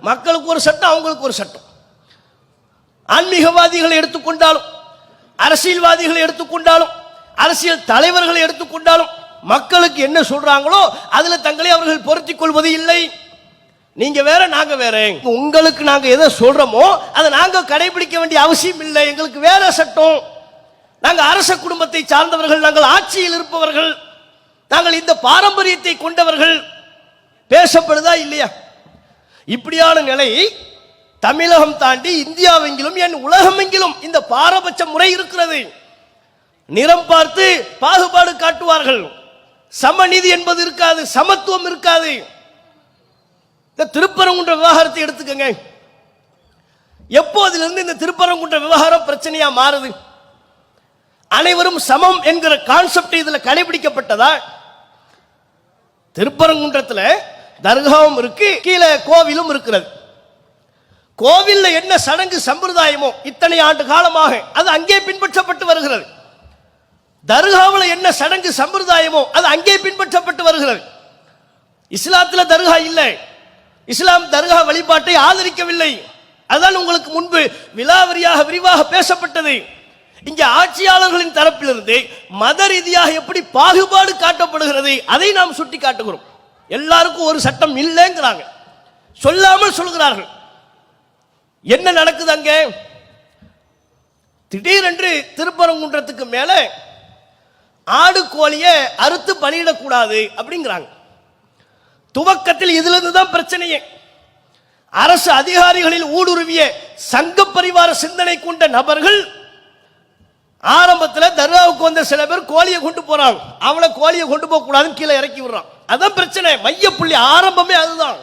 மக்களுக்கு ஒரு சட்டம், அவங்களுக்கு ஒரு சட்டம். ஆன்மீகவாதிகளை எடுத்துக்கொண்டாலும், அரசியல்வாதிகளை எடுத்துக்கொண்டாலும், அரசியல் தலைவர்களை எடுத்துக்கொண்டாலும் மக்களுக்கு என்ன சொல்றாங்களோ அதுல தங்களை அவர்கள் பொருத்திக் கொள்வது இல்லை. நீங்க வேற, நாங்க வேற. உங்களுக்கு நாங்க எதை சொல்றோமோ அதை நாங்க கடைபிடிக்க வேண்டிய அவசியம் இல்லை. எங்களுக்கு வேற சட்டம். நாங்க அரச குடும்பத்தை சார்ந்தவர்கள், நாங்கள் ஆட்சியில் இருப்பவர்கள், நாங்கள் இந்த பாரம்பரியத்தை கொண்டவர்கள். பேசப்படுதா இல்லையா? இப்படியான நிலை தமிழகம் தாண்டி இந்தியாவெங்கிலும் என் உலகமெங்கிலும் இந்த பாரபட்ச முறை இருக்கிறது. நிறம் பார்த்து பாகுபாடு காட்டுவார்கள். சமநீதி என்பது இருக்காது, சமத்துவம் இருக்காது. இந்த திருப்பரங்குன்ற விவகாரத்தை எடுத்துக்கங்க. எப்போதிலிருந்து இந்த திருப்பரங்குன்ற விவகாரம் பிரச்சனையா மாறுது? அனைவரும் சமம் என்கிற கான்செப்ட் இதுல கடைபிடிக்கப்பட்டதா? திருப்பரங்குன்றத்துல தர்காவும் இருக்கு, கீழே கோவிலும் இருக்கிறது. கோவில்ல என்ன சடங்கு சம்பிரதாயமோ இத்தனை ஆண்டு காலமாக அது அங்கே பின்பற்றப்பட்டு வருகிறது. தர்காவில் என்ன சடங்கு சம்பிரதாயமோ அது அங்கே பின்பற்றப்பட்டு வருகிறது. இஸ்லாத்தில் தர்கா இல்லை. இஸ்லாம் தர்கா வழிபாட்டை ஆதரிக்கவில்லை. அதான் உங்களுக்கு முன்பு விலாவரியாக விரிவாக பேசப்பட்டது. இங்கே ஆட்சியாளர்களின் தரப்பிலிருந்து மத ரீதியாக எப்படி பாகுபாடு காட்டப்படுகிறது அதை நாம் சுட்டி காட்டுகிறோம். எல்லாருக்கும் ஒரு சட்டம் இல்லைங்கிறாங்க, சொல்லாமல் சொல்கிறார்கள். என்ன நடக்குது அங்க? திடீரென்று திருப்பரங்குன்றத்துக்கு மேல ஆடு கோழியை அறுத்து பலியிடக்கூடாது அப்படிங்கிறாங்க. துவக்கத்தில் இதிலிருந்து தான் பிரச்சனையே. அரசு அதிகாரிகளில் ஊடுருவிய சங்க பரிவார சிந்தனை கொண்ட நபர்கள் ஆரம்பத்தில் தர்காவுக்கு வந்த சில பேர் கோழியை கொண்டு போறாங்க. அவளை கோழியை கொண்டு போக கூடாதுன்னு கீழே இறக்கி விடுறான். அதான் பிரச்சனை, மையப்புள்ளி ஆரம்பமே அதுதான்.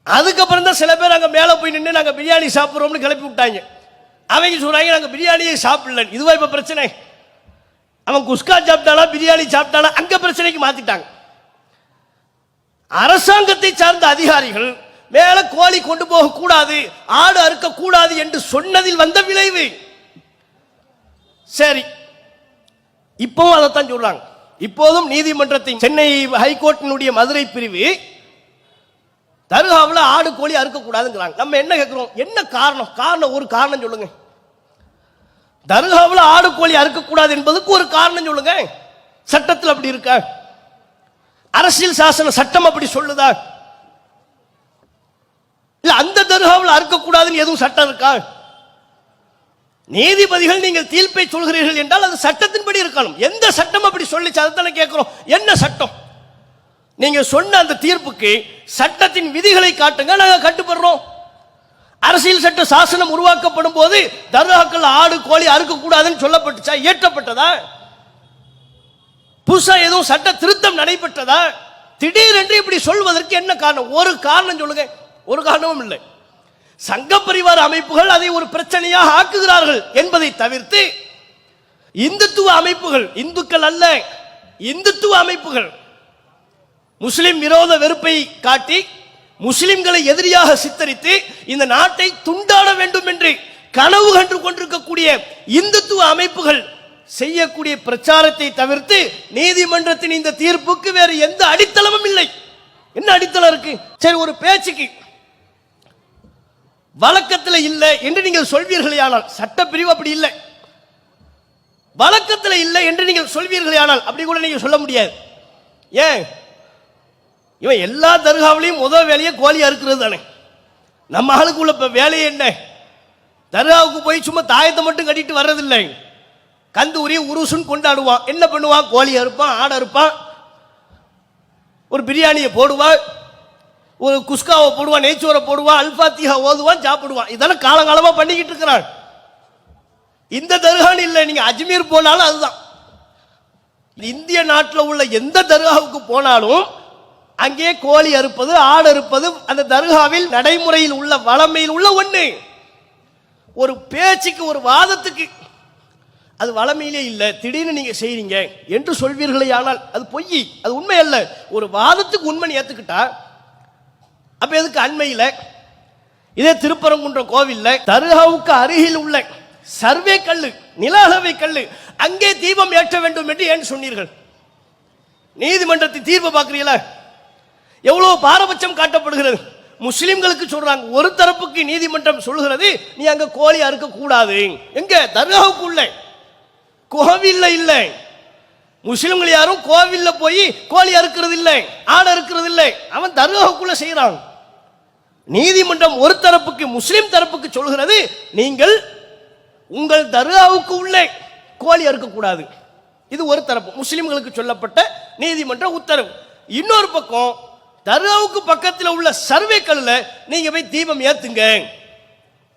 அதுக்கப்புறம் தான் சில பேர் அங்க மேல போய் நின்று நாங்க பிரியாணி சாப்பிடுறோம்னு கிளப்பி விட்டாங்க. அவங்க சொல்றாங்க நாங்க பிரியாணியை சாப்பிடல. இதுவா இப்ப பிரச்சனை? அவன் குஸ்கா சாப்பிட்டானா பிரியாணி சாப்பிட்டானா அங்க பிரச்சனைக்கு மாத்திட்டாங்க. அரசாங்கத்தை சார்ந்த அதிகாரிகள் மேல கோழி கொண்டு போக கூடாது, ஆடு அறுக்க கூடாது என்று சொன்னதில் வந்த விளைவு. சரி, இப்பவும் அதைத்தான் சொல்றாங்க. இப்போதும் நீதிமன்றத்தின் சென்னை ஹைகோர்ட்டினுடைய மதுரை பிரிவு தர்காவில் ஆடு கோழி அறுக்க கூடாதுங்கிறாங்க. நம்ம என்ன கேட்கிறோம்? என்ன காரணம்? ஒரு காரணம் சொல்லுங்க. தர்காவில் ஆடு கோழி அறுக்க கூடாது என்பதுக்கு ஒரு காரணம் சொல்லுங்க. சட்டத்தில் அப்படி இருக்கா? அரசியல் சாசன சட்டம் அப்படி சொல்லுதா? இல்ல அந்த தர்காவில் அறுக்க கூடாதுன்னு எதுவும் சட்டம் இருக்கா? நீதிபதிகள் நீங்கள் தீர்ப்பை சொல்கிறீர்கள் என்றால் அது சட்டத்தின்படி இருக்கணும். எந்த சட்டம் அப்படி சொல்லிச்சு? அதை தானே கேட்கிறோம். என்ன சட்டம்? நீங்க சொன்ன அந்த தீர்ப்புக்கு சட்டத்தின் விதிகளை காட்டுங்க, நாங்க கட்டுப்படுறோம். அரசியல் சட்ட சாசனம் உருவாக்கப்படும் போது தர்காக்கள் ஆடு கோழி அறுக்க கூடாதுன்னு சொல்லப்பட்டுச்சா? இயற்றப்பட்டதா? புதுசா எதுவும் சட்ட திருத்தம் நடைபெற்றதா? திடீரென்று இப்படி சொல்வதற்கு என்ன காரணம்? ஒரு காரணம் சொல்லுங்க. ஒரு காரணமும் இல்லை. சங்க பரிவார அமைப்புகள் அதை ஒரு பிரச்சனையாக ஆக்குகிறார்கள் என்பதை தவிர்த்து இந்துத்துவ அமைப்புகள், இந்துக்கள் அல்ல, இந்துத்துவ அமைப்புகள் முஸ்லிம் விரோத வெறுப்பை காட்டி முஸ்லிம்களை எதிரியாக சித்தரித்து இந்த நாட்டை துண்டாட வேண்டும் என்று கனவு கண்டு கொண்டிருக்கக்கூடிய இந்துத்துவ அமைப்புகள் செய்யக்கூடிய பிரச்சாரத்தை தவிர்த்து நீதிமன்றத்தின் இந்த தீர்ப்புக்கு வேறு எந்த அடித்தளமும் இல்லை. என்ன அடித்தளம் இருக்கு? சரி, ஒரு பேச்சுக்கு வழக்கத்தில் இல்லை என்று நீங்கள் சொல்வீர்களே, ஆனால் சட்டப்பிரிவு அப்படி இல்லை. வழக்கத்தில் இல்லை என்று நீங்கள் சொல்வீர்களே, ஆனால் அப்படி கூட நீங்க சொல்ல முடியாது. ஏன்? இவன் எல்லா தர்காவிலையும் முதல் வேலையை கோழி அறுக்கிறது தானே. நம்ம ஆளுக்கு உள்ள வேலையை என்ன? தர்காவுக்கு போய் சும்மா தாயத்தை மட்டும் கட்டிட்டு வர்றதில்லை. கந்தூரி உருசுன்னு கொண்டாடுவான். என்ன பண்ணுவான்? கோழி அறுப்பான், ஆடு அறுப்பான், ஒரு பிரியாணியை போடுவான், ஒரு குஸ்காவை போடுவான், நெய்ச்சோரை போடுவான், அல்பாத்தியா ஓதுவான், சாப்பிடுவான். இதெல்லாம் காலங்காலமா பண்ணிக்கிட்டு இருக்கிறான். இந்த தர்கான்னு இல்லை, நீங்க அஜ்மீர் போனாலும் அதுதான். இந்திய நாட்டில் உள்ள எந்த தர்காவுக்கு போனாலும் அங்கே கோழி அறுப்பது, ஆடு அறுப்பது அந்த தர்காவில் நடைமுறையில் உள்ள வளமையில் உள்ள ஒண்ணு. ஒரு பேச்சுக்கு, ஒரு வாதத்துக்கு அது வளமையிலே இல்லை, திடீர்னு நீங்க செய்றீங்க என்று சொல்வீர்களே, ஆனால் அது பொய், அது உண்மை அல்ல. ஒரு வாதத்துக்கு உண்மை ஏத்துக்கிட்டா அப்ப எதுக்கு அண்மையில் இதே திருப்பரங்குன்றம் கோவில்ல தர்காவுக்கு அருகில் உள்ள சர்வே கல்லு, நில அளவை கல்லு, அங்கே தீபம் ஏற்ற வேண்டும் என்று ஏன் சொன்னீர்கள்? நீதிமன்றத்தின் தீர்ப்பு பார்க்கிறீங்களா? எவ்வளவு பாரபட்சம் காட்டப்படுகிறது. முஸ்லிம்களுக்கு சொல்றாங்க, ஒரு தரப்புக்கு நீதிமன்றம் சொல்கிறது நீ அங்க கோழி அறுக்க கூடாது. எங்க? தர்காவுக்கு உள்ள, கோவில்ல இல்லை. முஸ்லிம்கள் யாரும் கோவில்ல போய் கோழி அறுக்கிறது இல்லை, ஆடு அறுக்கிறது இல்லை. அவன் தர்காவுக்குள்ள செய்யறான். நீதிமன்றம் ஒரு தரப்புக்கு, முஸ்லிம் தரப்புக்கு சொல்கிறது நீங்கள் உங்கள் தர்காவுக்கு உள்ளே கோழி அறுக்க கூடாது. இது ஒரு தரப்பு, முஸ்லிம்களுக்கு சொல்லப்பட்ட நீதிமன்ற உத்தரவு. இன்னொரு பக்கம் தர்காவுக்கு பக்கத்தில் உள்ள சர்வே கல்லுல நீங்க போய் தீபம் ஏத்துங்க,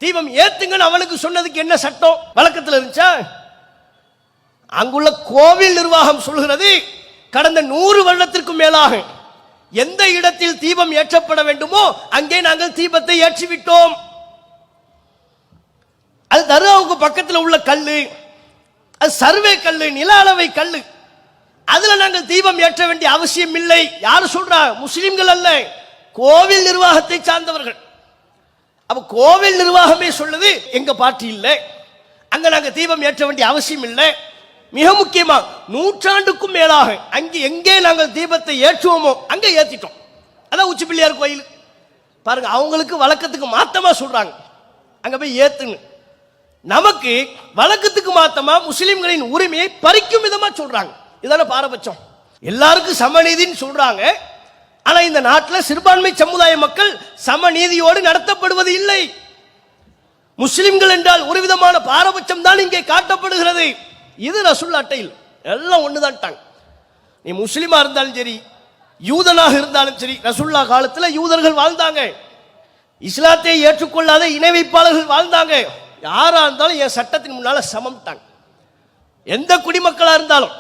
தீபம் ஏத்துங்கன்னு அவனுக்கு சொன்னதுக்கு என்ன சட்டம் வழக்கத்தில் இருந்துச்சா? அங்குள்ள கோவில் நிர்வாகம் சொல்கிறது, கடந்த 100 வருடத்திற்கும் மேலாக எந்த இடத்தில் தீபம் ஏற்றப்பட வேண்டுமோ அங்கே நாங்கள் தீபத்தை ஏற்றிவிட்டோம். அது தர்காவுக்கு பக்கத்தில் உள்ள கல்லு, அது சர்வே கல்லு, நில அளவை கல்லு, அதுல நாங்கள் தீபம் ஏற்ற வேண்டிய அவசியம் இல்லை. யாரு சொல்றா? முஸ்லிம்கள் அல்ல, கோவில் நிர்வாகத்தை சார்ந்தவர்கள். அப்ப கோவில் நிர்வாகமே சொல்லுது எங்க பார்ட்டி இல்லை, அங்க நாங்க தீபம் ஏற்ற வேண்டிய அவசியம் இல்லை. மிக முக்கியமா 100 ஆண்டுக்கும் மேலாக அங்கே எங்கே நாங்கள் தீபத்தை ஏற்றுவோமோ அங்கே ஏத்திட்டோம். அதான் உச்சி பிள்ளையார் கோயில் பாருங்க, அவங்களுக்கு வழக்கத்துக்கு மாத்தமா சொல்றாங்க அங்க போய் ஏத்துன்னு. நமக்கு வழக்கத்துக்கு மாத்தமா முஸ்லிம்களின் உரிமையை பறிக்கும் விதமா சொல்றாங்க. இதான பாரபட்சம். எல்லாருக்கும் சமநீதின்னு சொல்றாங்க, ஆனா இந்த நாட்டில் சிறுபான்மை சமுதாய மக்கள் சமநீதியோடு நடத்தப்படுவது இல்லை. முஸ்லிம்கள் என்றால் ஒரு விதமான பாரபட்சம் தான் இங்கே காட்டப்படுகிறது. இது ரசூல் அட்டையில் எல்லாம் ஒண்ணுதான். நீ முஸ்லிமா இருந்தாலும் சரி, யூதனாக இருந்தாலும் சரி, ரசூல்லா காலத்தில் யூதர்கள் வாழ்ந்தாங்க, இஸ்லாத்தை ஏற்றுக்கொள்ளாத இணை வைப்பாளர்கள் வாழ்ந்தாங்க. யாரா இருந்தாலும் என் சட்டத்தின் முன்னால சமம்ட்டாங்க. எந்த குடிமக்களா இருந்தாலும்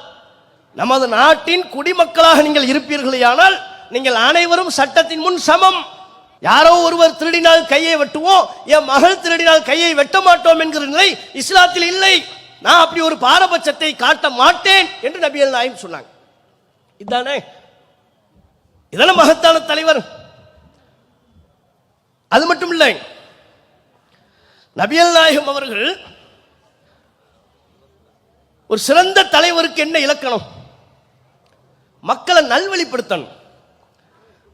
நமது நாட்டின் குடிமக்களாக நீங்கள் இருப்பீர்களேயானால் நீங்கள் அனைவரும் சட்டத்தின் முன் சமம். யாரோ ஒருவர் திருடினால் கையை வெட்டுவோம், என் மகள் திருடினால் கையை வெட்ட மாட்டோம் என்கிற நிலை இஸ்லாத்தில் இல்லை. நான் அப்படி ஒரு பாரபட்சத்தை காட்ட மாட்டேன் என்று நபிகள் நாயகம் சொன்னாங்க. இதுதானே இதெல்லாம் மகத்தான தலைவர். அது மட்டும் இல்லை, நபிகள் நாயகம் அவர்கள் ஒரு சிறந்த தலைவருக்கு என்ன இலக்கணம்? மக்களை நல்வழிப்படுத்தணும்.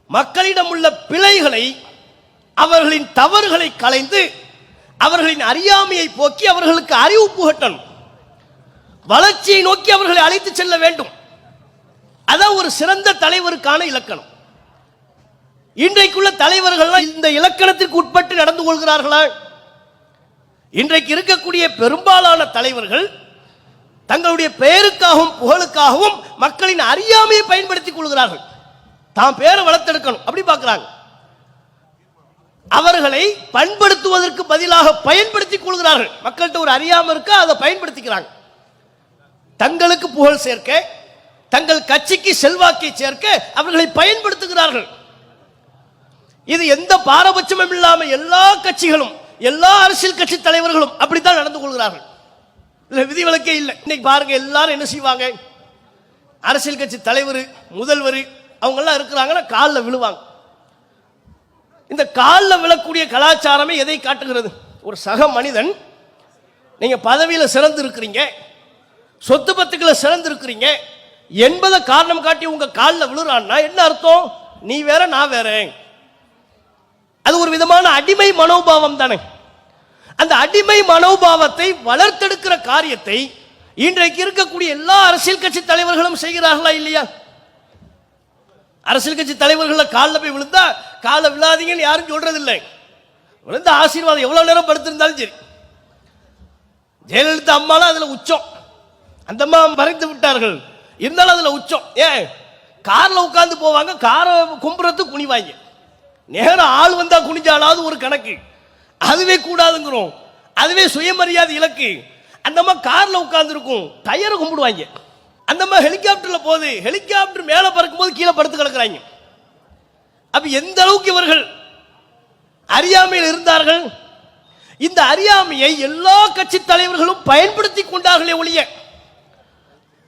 மக்களிடம் உள்ள பிழைகளை, அவர்களின் தவறுகளை களைந்து அவர்களின் அறியாமையை போக்கி அவர்களுக்கு அறிவு புகட்டணும். வளர்ச்சியை நோக்கி அவர்களை அழைத்து செல்ல வேண்டும். அதான் ஒரு சிறந்த தலைவருக்கான இலக்கணம். இன்றைக்குள்ள தலைவர்கள் இந்த இலக்கணத்திற்கு உட்பட்டு நடந்து கொள்கிறார்களா? இன்றைக்கு இருக்கக்கூடிய பெரும்பாலான தலைவர்கள் தங்களுடைய பெயருக்காகவும் புகழுக்காகவும் மக்களின் அறியாமையை பயன்படுத்திக் கொள்கிறார்கள். தாம் பேரை வளர்த்தெடுக்கணும் அப்படி பார்க்கிறாங்க. அவர்களை பண்படுத்துவதற்கு பதிலாக பயன்படுத்திக் கொள்கிறார்கள். மக்கள்கிட்ட ஒரு அறியாமை இருக்கா, அதை பயன்படுத்திக்கிறாங்க. தங்களுக்கு புகழ் சேர்க்க, தங்கள் கட்சிக்கு செல்வாக்கை சேர்க்க அவர்களை பயன்படுத்துகிறார்கள். இது எந்த பாரபட்சமும் இல்லாமல் எல்லா கட்சிகளும், எல்லா அரசியல் கட்சி தலைவர்களும் அப்படித்தான் நடந்து கொள்கிறார்கள். விதிவிலக்கே இல்லை. இன்னைக்கு பாருங்க, எல்லாரும் என்ன செய்வாங்க? அரசியல் கட்சி தலைவர், முதல்வர் அவங்க எல்லாம் இருக்கிறாங்கன்னா காலில் விழுவாங்க. இந்த காலில் விழக்கூடிய கலாச்சாரமே எதை காட்டுகிறது? ஒரு சக மனிதன், நீங்க பதவியில சிறந்து இருக்கிறீங்க, சொத்து பத்துக்களை சிறந்து இருக்கிறீங்க என்பதை காரணம் காட்டி உங்க காலில் விழுறான்னா என்ன அர்த்தம்? நீ வேற நான் வேற. அது ஒரு விதமான அடிமை மனோபாவம் தானே. அந்த அடிமை மனோபாவத்தை வளர்த்தெடுக்கிற காரியத்தை இன்றைக்கு இருக்கக்கூடிய எல்லா அரசியல் கட்சி தலைவர்களும் செய்கிறார்களா இல்லையா? அரசியல் கட்சி தலைவர்கள் காலில் போய் விழுந்தா காலில் விழாதீங்கன்னு யாரும் சொல்றது இல்லை. விழுந்த ஆசீர்வாதம் எவ்வளவு நேரம் படுத்திருந்தாலும் சரி. ஜெயலலிதா அம்மாலாம் அதுல உச்சம். அந்த அம்மா மறைந்து விட்டார்கள், இருந்தாலும் அதுல உச்சம். ஏன்? கார்ல உட்கார்ந்து போவாங்க, காரை கும்புறதுக்கு குனிவாங்க. நேரம் ஆள் வந்தா குனிஞ்சாலாவது ஒரு கணக்கு, அதுவே கூடாதுங்கிறோம். அதுவே சுயமரியாதை இலக்கு. அந்த அம்மா கார்ல உட்கார்ந்து இருக்கும், டயரை கும்பிடுவாங்க. அந்த அம்மா ஹெலிகாப்டர்ல போகுது, ஹெலிகாப்டர் மேல பறக்கும் போது கீழே படுத்து கிடக்குறாங்க. அப்ப எந்த அளவுக்கு இவர்கள் அறியாமையில் இருந்தார்கள்? இந்த அறியாமையை எல்லா கட்சி தலைவர்களும் பயன்படுத்தி கொண்டார்களே ஒழிய,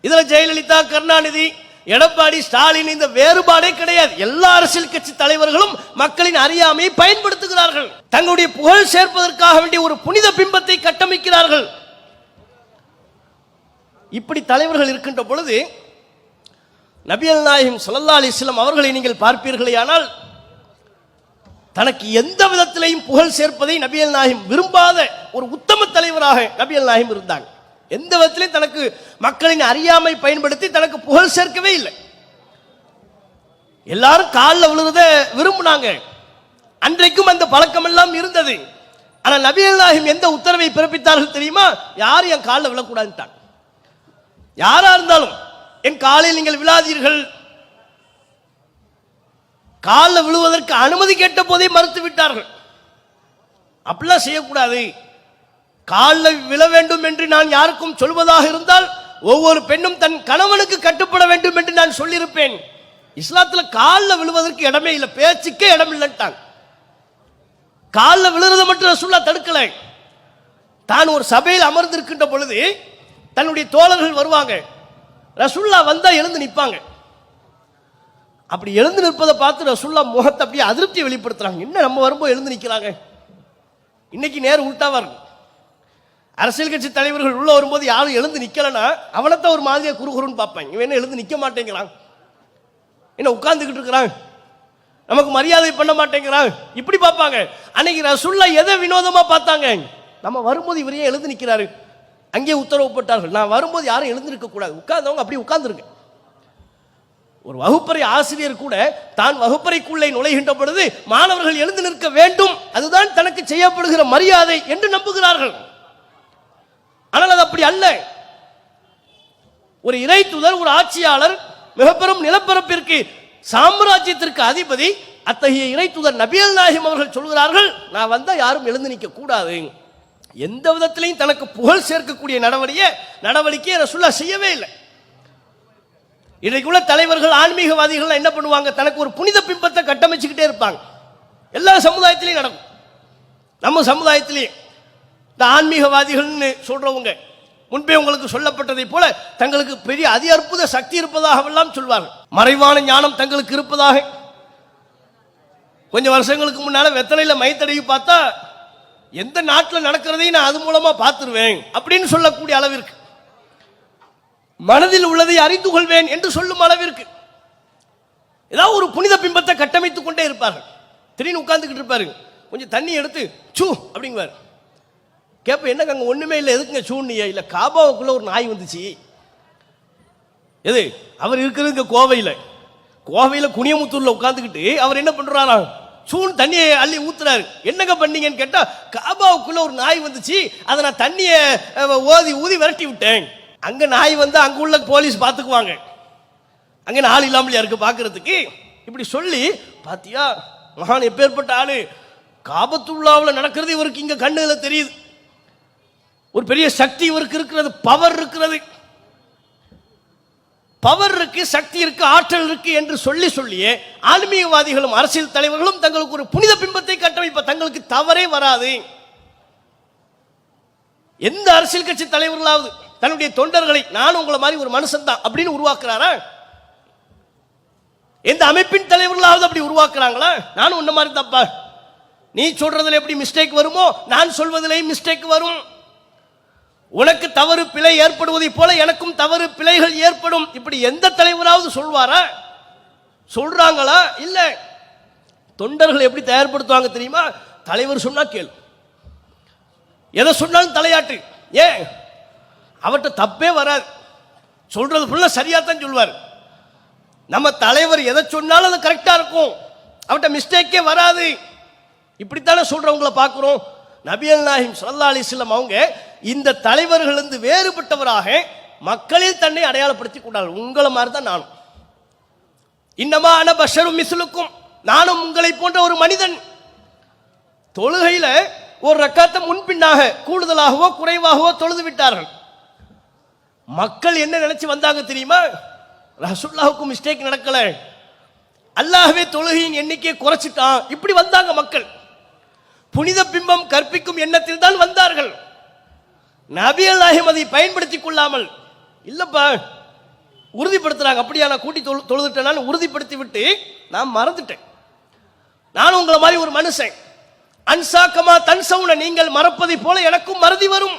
இதுல ஜெயலலிதா, கருணாநிதி, எடப்பாடி, ஸ்டாலின் இந்த வேறுபாடே கிடையாது. எல்லா அரசியல் கட்சி தலைவர்களும் மக்களின் அறியாமையை பயன்படுத்துகிறார்கள். தங்களுடைய புகழ் சேர்ப்பதற்காக வேண்டிய ஒரு புனித பிம்பத்தை கட்டமைக்கிறார்கள். இப்படி தலைவர்கள் இருக்கின்ற பொழுது நபிகள் நாயகம் ஸல்லல்லாஹு அலைஹி வஸல்லம் அவர்களை நீங்கள் பார்ப்பீர்களேயானால் தனக்கு எந்த விதத்திலையும் புகழ் சேர்ப்பதை நபிகள் நாயகம் விரும்பாத ஒரு உத்தம தலைவராக நபிகள் நாயகம் இருந்தாங்க. எந்த விதத்திலையும் தனக்கு மக்களின் அறியாமை பயன்படுத்தி தனக்கு புகழ் சேர்க்கவே இல்லை. எல்லாரும் காலில் விழுறத விரும்பினாங்க. அன்றைக்கும் அந்த பழக்கம் எல்லாம் இருந்தது. ஆனா நபிகள் நாயகம் எந்த உத்தரவை பிறப்பித்தார்கள் தெரியுமா? யாரும் என் காலில் விழக்கூடாதுட்டாங்க. யாரா இருந்தாலும் என் காலில் நீங்கள் விழாதீர்கள். காலில் விழுவதற்கு அனுமதி கேட்ட போதே மறுத்து விட்டார்கள். அப்படிலாம் செய்யக்கூடாது. காலில் விழ வேண்டும் என்று நான் யாருக்கும் சொல்வதாக இருந்தால் ஒவ்வொரு பெண்ணும் தன் கணவனுக்கு கட்டுப்பட வேண்டும் என்று நான் சொல்லியிருப்பேன். இஸ்லாத்துல காலில் விழுவதற்கு இடமே இல்லை, பேச்சுக்கே இடம் இல்லைட்டாங்க. காலில் விழுறதை மட்டும் ரசூலுல்லாஹ் தடுக்கலை. தான் ஒரு சபையில் அமர்ந்திருக்கின்ற பொழுது தன்னுடைய தோழர்கள் வருவாங்க. ரசூலுல்லாஹ் வந்தா எழுந்து நிற்பாங்க. அப்படி எழுந்து நிற்பதை பார்த்து ரசூலுல்லாஹ் முகத்தை அப்படியே அதிருப்தி வெளிப்படுத்துறாங்க. என்ன நம்ம வரும்போது எழுந்து நிற்கிறாங்க? இன்னைக்கு நேர் உள்டாவா இருக்கு. அரசியல் கட்சி தலைவர்கள் உள்ள வரும்போது யாரும் எழுந்து நிக்கலன்னா அவனைத்தான் ஒரு மாதிரியா குறுகுறுன்னு பார்ப்பாங்க. இவன் என்ன எழுந்து நிக்க மாட்டேங்கிறான், என்ன உட்கார்ந்துகிட்டு இருக்கிறான், நமக்கு மரியாதை பண்ண மாட்டேங்கிறான், இப்படி பார்ப்பாங்க. அன்னைக்கு ரசூலுல்லாஹ் எதை வினோதமா பார்த்தாங்க? நம்ம வரும்போது இவரையே எழுந்து நிற்கிறாரு. அங்கே உத்தரவு போட்டார்கள், நான் வரும்போது யாரும் எழுந்திருக்க கூடாது, உட்கார்ந்தவங்க அப்படி உட்கார்ந்துருங்க. ஒரு வகுப்பறை ஆசிரியர் கூட தான் வகுப்பறைக்குள்ளே நுழைகின்ற பொழுது மாணவர்கள் எழுந்து நிற்க வேண்டும், அதுதான் தனக்கு செய்யப்படுகிற மரியாதை என்று நம்புகிறார்கள். ஆனால் அது அப்படி அல்ல. ஒரு இறை தூதர், ஒரு ஆட்சியாளர், மிக பெரும் நிலப்பரப்பிற்கு சாம்ராஜ்யத்திற்கு அதிபதி, அத்தகைய இறை தூதர் நபிகள் நாயகம் அவர்கள் சொல்கிறார்கள், நான் வந்தா யாரும் எழுந்து நிற்க கூடாது. எந்த விதத்திலையும் தனக்கு புகழ் சேர்க்கக்கூடிய நடவடிக்கையை ரசூலுல்லாஹ் செய்யவே இல்லை. இன்றைக்குள்ள தலைவர்கள், ஆன்மீகவாதிகள் என்ன பண்ணுவாங்க? தனக்கு ஒரு புனித பிம்பத்தை கட்டமைச்சுக்கிட்டே இருப்பாங்க. எல்லா சமுதாயத்திலையும் நடக்கும். நம்ம சமுதாயத்திலேயே இந்த ஆன்மீகவாதிகள்னு சொல்றவங்க முன்பே உங்களுக்கு சொல்லப்பட்டதை போல தங்களுக்கு பெரிய அதி அற்புத சக்தி இருப்பதாகவெல்லாம் சொல்வார்கள். மறைவான ஞானம் தங்களுக்கு இருப்பதாக. கொஞ்சம் வருஷங்களுக்கு முன்னால வெத்தலையில மைத்தடவி பார்த்தா எந்த நாட்டில் நடக்கிறதையும் நான் அது மூலமா பார்த்துருவேன் அப்படின்னு சொல்லக்கூடிய அளவிற்கு, மனதில் உள்ளதை அறிந்து கொள்வேன் என்று சொல்லும் அளவிற்கு ஏதாவது ஒரு புனித பிம்பத்தை கட்டமைத்துக் கொண்டே இருப்பார்கள். திடீர்னு உட்கார்ந்துக்கிட்டு இருப்பாரு, கொஞ்சம் தண்ணி எடுத்து சூ அப்படிங்குவார். கேட்ப, என்னங்க அங்கே ஒண்ணுமே இல்லை, எதுக்குங்க சூழ்நிலை? இல்லை, காபாவுக்குள்ள ஒரு நாய் வந்துச்சு. எது? அவர் இருக்கிறது இங்க கோவையில் குனியமுத்தூர்ல உட்கார்ந்துக்கிட்டு அவர் என்ன பண்றாரா? சூன் தண்ணியை அள்ளி ஊத்துறாரு. என்னங்க பண்ணீங்கன்னு கேட்டா, காபாவுக்குள்ள ஒரு நாய் வந்துச்சு, அதை நான் தண்ணியை ஊதி விரட்டி விட்டேன். அங்க நாய் வந்து அங்க உள்ள போலீஸ் பாத்துக்குவாங்க, அங்க ஆள் இல்லாமலையா இருக்கு பாக்குறதுக்கு. இப்படி சொல்லி பாத்தியா மகான் எப்பேற்பட்ட ஆளு, காபத்துல்லாவில் நடக்கிறது இவருக்கு இங்க கண்ணுல தெரியுது, ஒரு பெரிய சக்தி இவருக்கு இருக்கிறது, பவர் இருக்கிறது, பவர் இருக்கு, சக்தி இருக்கு, ஆற்றல் இருக்கு என்று சொல்லியே ஆன்மீகவாதிகளும் அரசியல் தலைவர்களும் தங்களுக்கு ஒரு புனித பிம்பத்தை கட்டமைப்ப, தங்களுக்கு தவறே வராது. எந்த அரசியல் கட்சி தலைவர்களாவது தன்னுடைய தொண்டர்களை நான் உங்களை மாதிரி ஒரு மனுஷன் தான் அப்படின்னு உருவாக்குறாரா? எந்த அமைப்பின் தலைவர்களாவது அப்படி உருவாக்குறாங்களா? நானும் உன்ன மாதிரி தப்பா, நீ சொல்றதுல எப்படி மிஸ்டேக் வருமோ நான் சொல்வதிலேயும் மிஸ்டேக் வரும். உனக்கு தவறு பிழை ஏற்படுவதை போல எனக்கும் தவறு பிழைகள் ஏற்படும். இப்படி எந்த தலைவராவது சொல்வாரா? சொல்றாங்களா? இல்ல. தொண்டர்கள் எப்படி தயார்படுத்துவாங்க தெரியுமா? தலைவர் சொன்னா கேளு, எதை சொன்னாலும் தலையாட்டு. ஏன்? அவர்கிட்ட தப்பே வராது, சொல்றது ஃபுல்லா சரியாத்தான் சொல்வார். நம்ம தலைவர் எதை சொன்னாலும் அது கரெக்டா இருக்கும், அவர்கிட்ட மிஸ்டேக்கே வராது. இப்படித்தானே சொல்றவங்களை பார்க்கிறோம். நபிகள் நாயகம் ஸல்லல்லாஹு அலைஹி வஸல்லம் அவங்க இந்த தலைவர்களிலிருந்து வேறுபட்டவராக மக்களில் தன்னை அடையாளப்படுத்திக் கொண்டார்கள். உங்களை மாதிரி தான் நானும், இன்னமா அன பஷரும் மிஸ்லுக்கும், நானும் உங்களை போன்ற ஒரு மனிதன். தொழுகையில ஒரு ரக்காத்தை முன்பின்னாக கூடுதலாகவோ குறைவாகவோ தொழுது விட்டார்கள். மக்கள் என்ன நினைச்சு வந்தாங்க தெரியுமா? ரசூலுல்லாஹ்வுக்கு மிஸ்டேக் நடக்கல, அல்லாஹ்வே தொழுகையின் எண்ணிக்கையை குறைச்சிட்டான், இப்படி வந்தாங்க மக்கள். புனித பிம்பம் கற்பிக்கும் எண்ணத்தில் தான் வந்தார்கள். நபிகள் நாயகம் அதை பயன்படுத்திக் கொள்ளாமல் இல்லப்பா உறுதிப்படுத்துறாங்க. அப்படியா? நான் கூட்டி தொழுதுட்டேன், உறுதிப்படுத்தி விட்டு நான் மறந்துட்டேன், நானும் உங்களை மாதிரி ஒரு மனுஷன். அன்சாக்கமா தன்சவுன, நீங்கள் மறப்பதை போல எனக்கும் மறதி வரும்.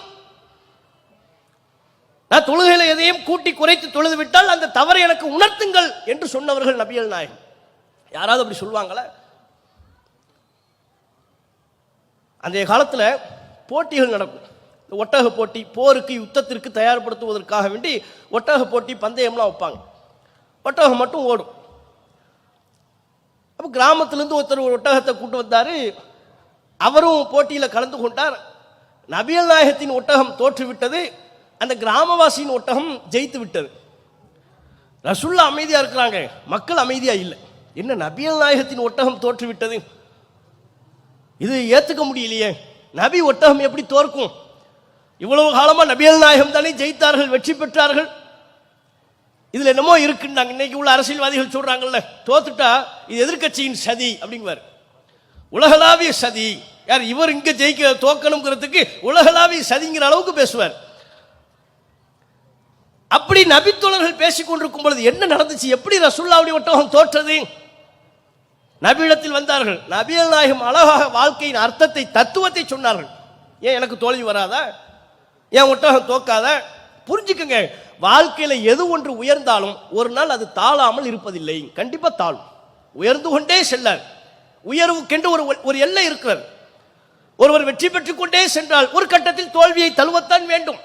நான் தொழுகையில எதையும் கூட்டி குறைத்து தொழுது விட்டால் அந்த தவறை எனக்கு உணர்த்துங்கள் என்று சொன்னவர்கள் நபிகள் நாயகம். யாராவது அப்படி சொல்லுவாங்களா? அன்றைய காலத்தில் போட்டிகள் நடக்கும். ஒட்டக போட்டி, போருக்கு யுத்தத்திற்கு தயார்படுத்துவதற்காக வேண்டி ஒட்டக போட்டி பந்தயம்லாம் வைப்பாங்க. ஒட்டகம் மட்டும் ஓடும். அப்போ கிராமத்திலேருந்து ஒருத்தர் ஒரு ஒட்டகத்தை கூட்டு வந்தார், அவரும் போட்டியில் கலந்து கொண்டார். நபிகள் நாயகத்தின் ஒட்டகம் தோற்றுவிட்டது, அந்த கிராமவாசியின் ஒட்டகம் ஜெயித்து விட்டது. ரசூலுல்லாஹ் அமைதியாக இருக்கிறாங்க, மக்கள் அமைதியாக இல்லை. என்ன நபிகள் நாயகத்தின் ஒட்டகம் தோற்றுவிட்டது, இது ஏத்துக்க முடியலையே, நபி ஒட்டகம் எப்படி தோற்கும், இவ்வளவு காலமா நபிகள் நாயகம் தானே ஜெயித்தார்கள், வெற்றி பெற்றார்கள், இதுல என்னமோ இருக்குன்னாங்க. இன்னைக்கு உள்ள அரசியல்வாதிகள் சொல்றாங்கல்ல, தோத்துட்டா இது எதிர்க்கட்சியின் சதி அப்படிங்குவார். உலகளாவிய சதி, யார் இவர் இங்க ஜெயிக்க தோக்கணுங்கிறதுக்கு உலகளாவிய சதிங்கிற அளவுக்கு பேசுவார். அப்படி நபித்தோழர்கள் பேசிக் கொண்டிருக்கும் பொழுது என்ன நடந்துச்சு, எப்படி ரசூலுல்லாஹ்வுடைய ஒட்டகம் தோற்றது? நபியிடத்தில் வந்தார்கள். நபிகள் நாயகம் அழகாக வாழ்க்கையின் அர்த்தத்தை தத்துவத்தை சொன்னார்கள். ஏன் எனக்கு தோல்வி வராதா, ஏன் ஒட்டகம் தோக்காதா? புரிஞ்சுக்கங்க, வாழ்க்கையில எது ஒன்று உயர்ந்தாலும் ஒரு நாள் அது தாழாமல் இருப்பதில்லை, கண்டிப்பா தாழும், உயர்ந்து கொண்டே செல்லார். உயர்வுக்கென்று ஒரு எல்லை இருக்கிறது. ஒருவர் வெற்றி பெற்றுக் கொண்டே சென்றால் ஒரு கட்டத்தில் தோல்வியை தழுவத்தான் வேண்டும்.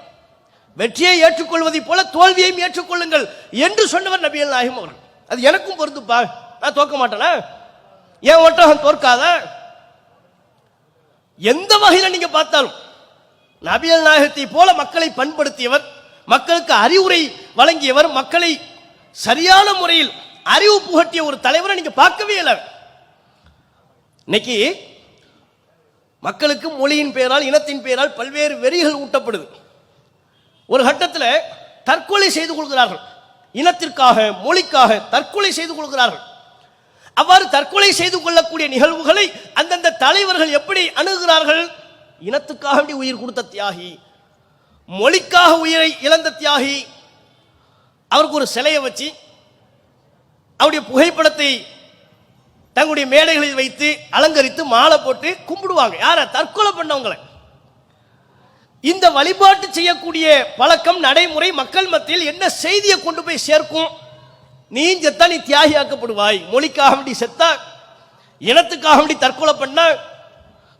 வெற்றியை ஏற்றுக்கொள்வதை போல தோல்வியையும் ஏற்றுக்கொள்ளுங்கள் என்று சொன்னவர் நபிகள் நாயகம் அவர்கள். அது எனக்கும் பொருந்துப்பா, நான் தோக்க மாட்டேனா, ஏன் ஒட்டகம் தோற்காத? எந்த வகையில் நீங்க பார்த்தாலும் நபிகள் நாயகத்தை போல மக்களை பண்படுத்தியவர், மக்களுக்கு அறிவுரை வழங்கியவர், மக்களை சரியான முறையில் அறிவு புகட்டிய ஒரு தலைவரை நீங்க பார்க்கவே இல்லை. இன்னைக்கு மக்களுக்கு மொழியின் பெயரால் இனத்தின் பெயரால் பல்வேறு வெறிகள் ஊட்டப்படுது. ஒரு கட்டத்தில் தற்கொலை செய்து கொள்கிறார்கள், இனத்திற்காக மொழிக்காக தற்கொலை செய்து கொள்கிறார்கள். அவ்வாறு தற்கொலை செய்து கொள்ளக்கூடிய நிகழ்வுகளை அந்தந்த தலைவர்கள் எப்படி அணுகுகிறார்கள்? இனத்துக்காக உயிர் கொடுத்த தியாகி, மொழிக்காக உயிரை இழந்த தியாகி, அவருக்கு ஒரு சிலையை வச்சு அவருடைய புகைப்படத்தை தங்களுடைய மேடைகளில் வைத்து அலங்கரித்து மாலை போட்டு கும்பிடுவாங்க. யார? தற்கொலை பண்ணவங்களை. இந்த வழிபாட்டு செய்யக்கூடிய பழக்கம் நடைமுறை மக்கள் மத்தியில் என்ன செய்தியை கொண்டு போய் சேர்க்கும்? நீ செத்தா நீ தியாகியாக்கப்படுவாய், மொழிக்காக வேண்டி செத்தா, இனத்துக்காக வேண்டி தற்கொலை பண்ண,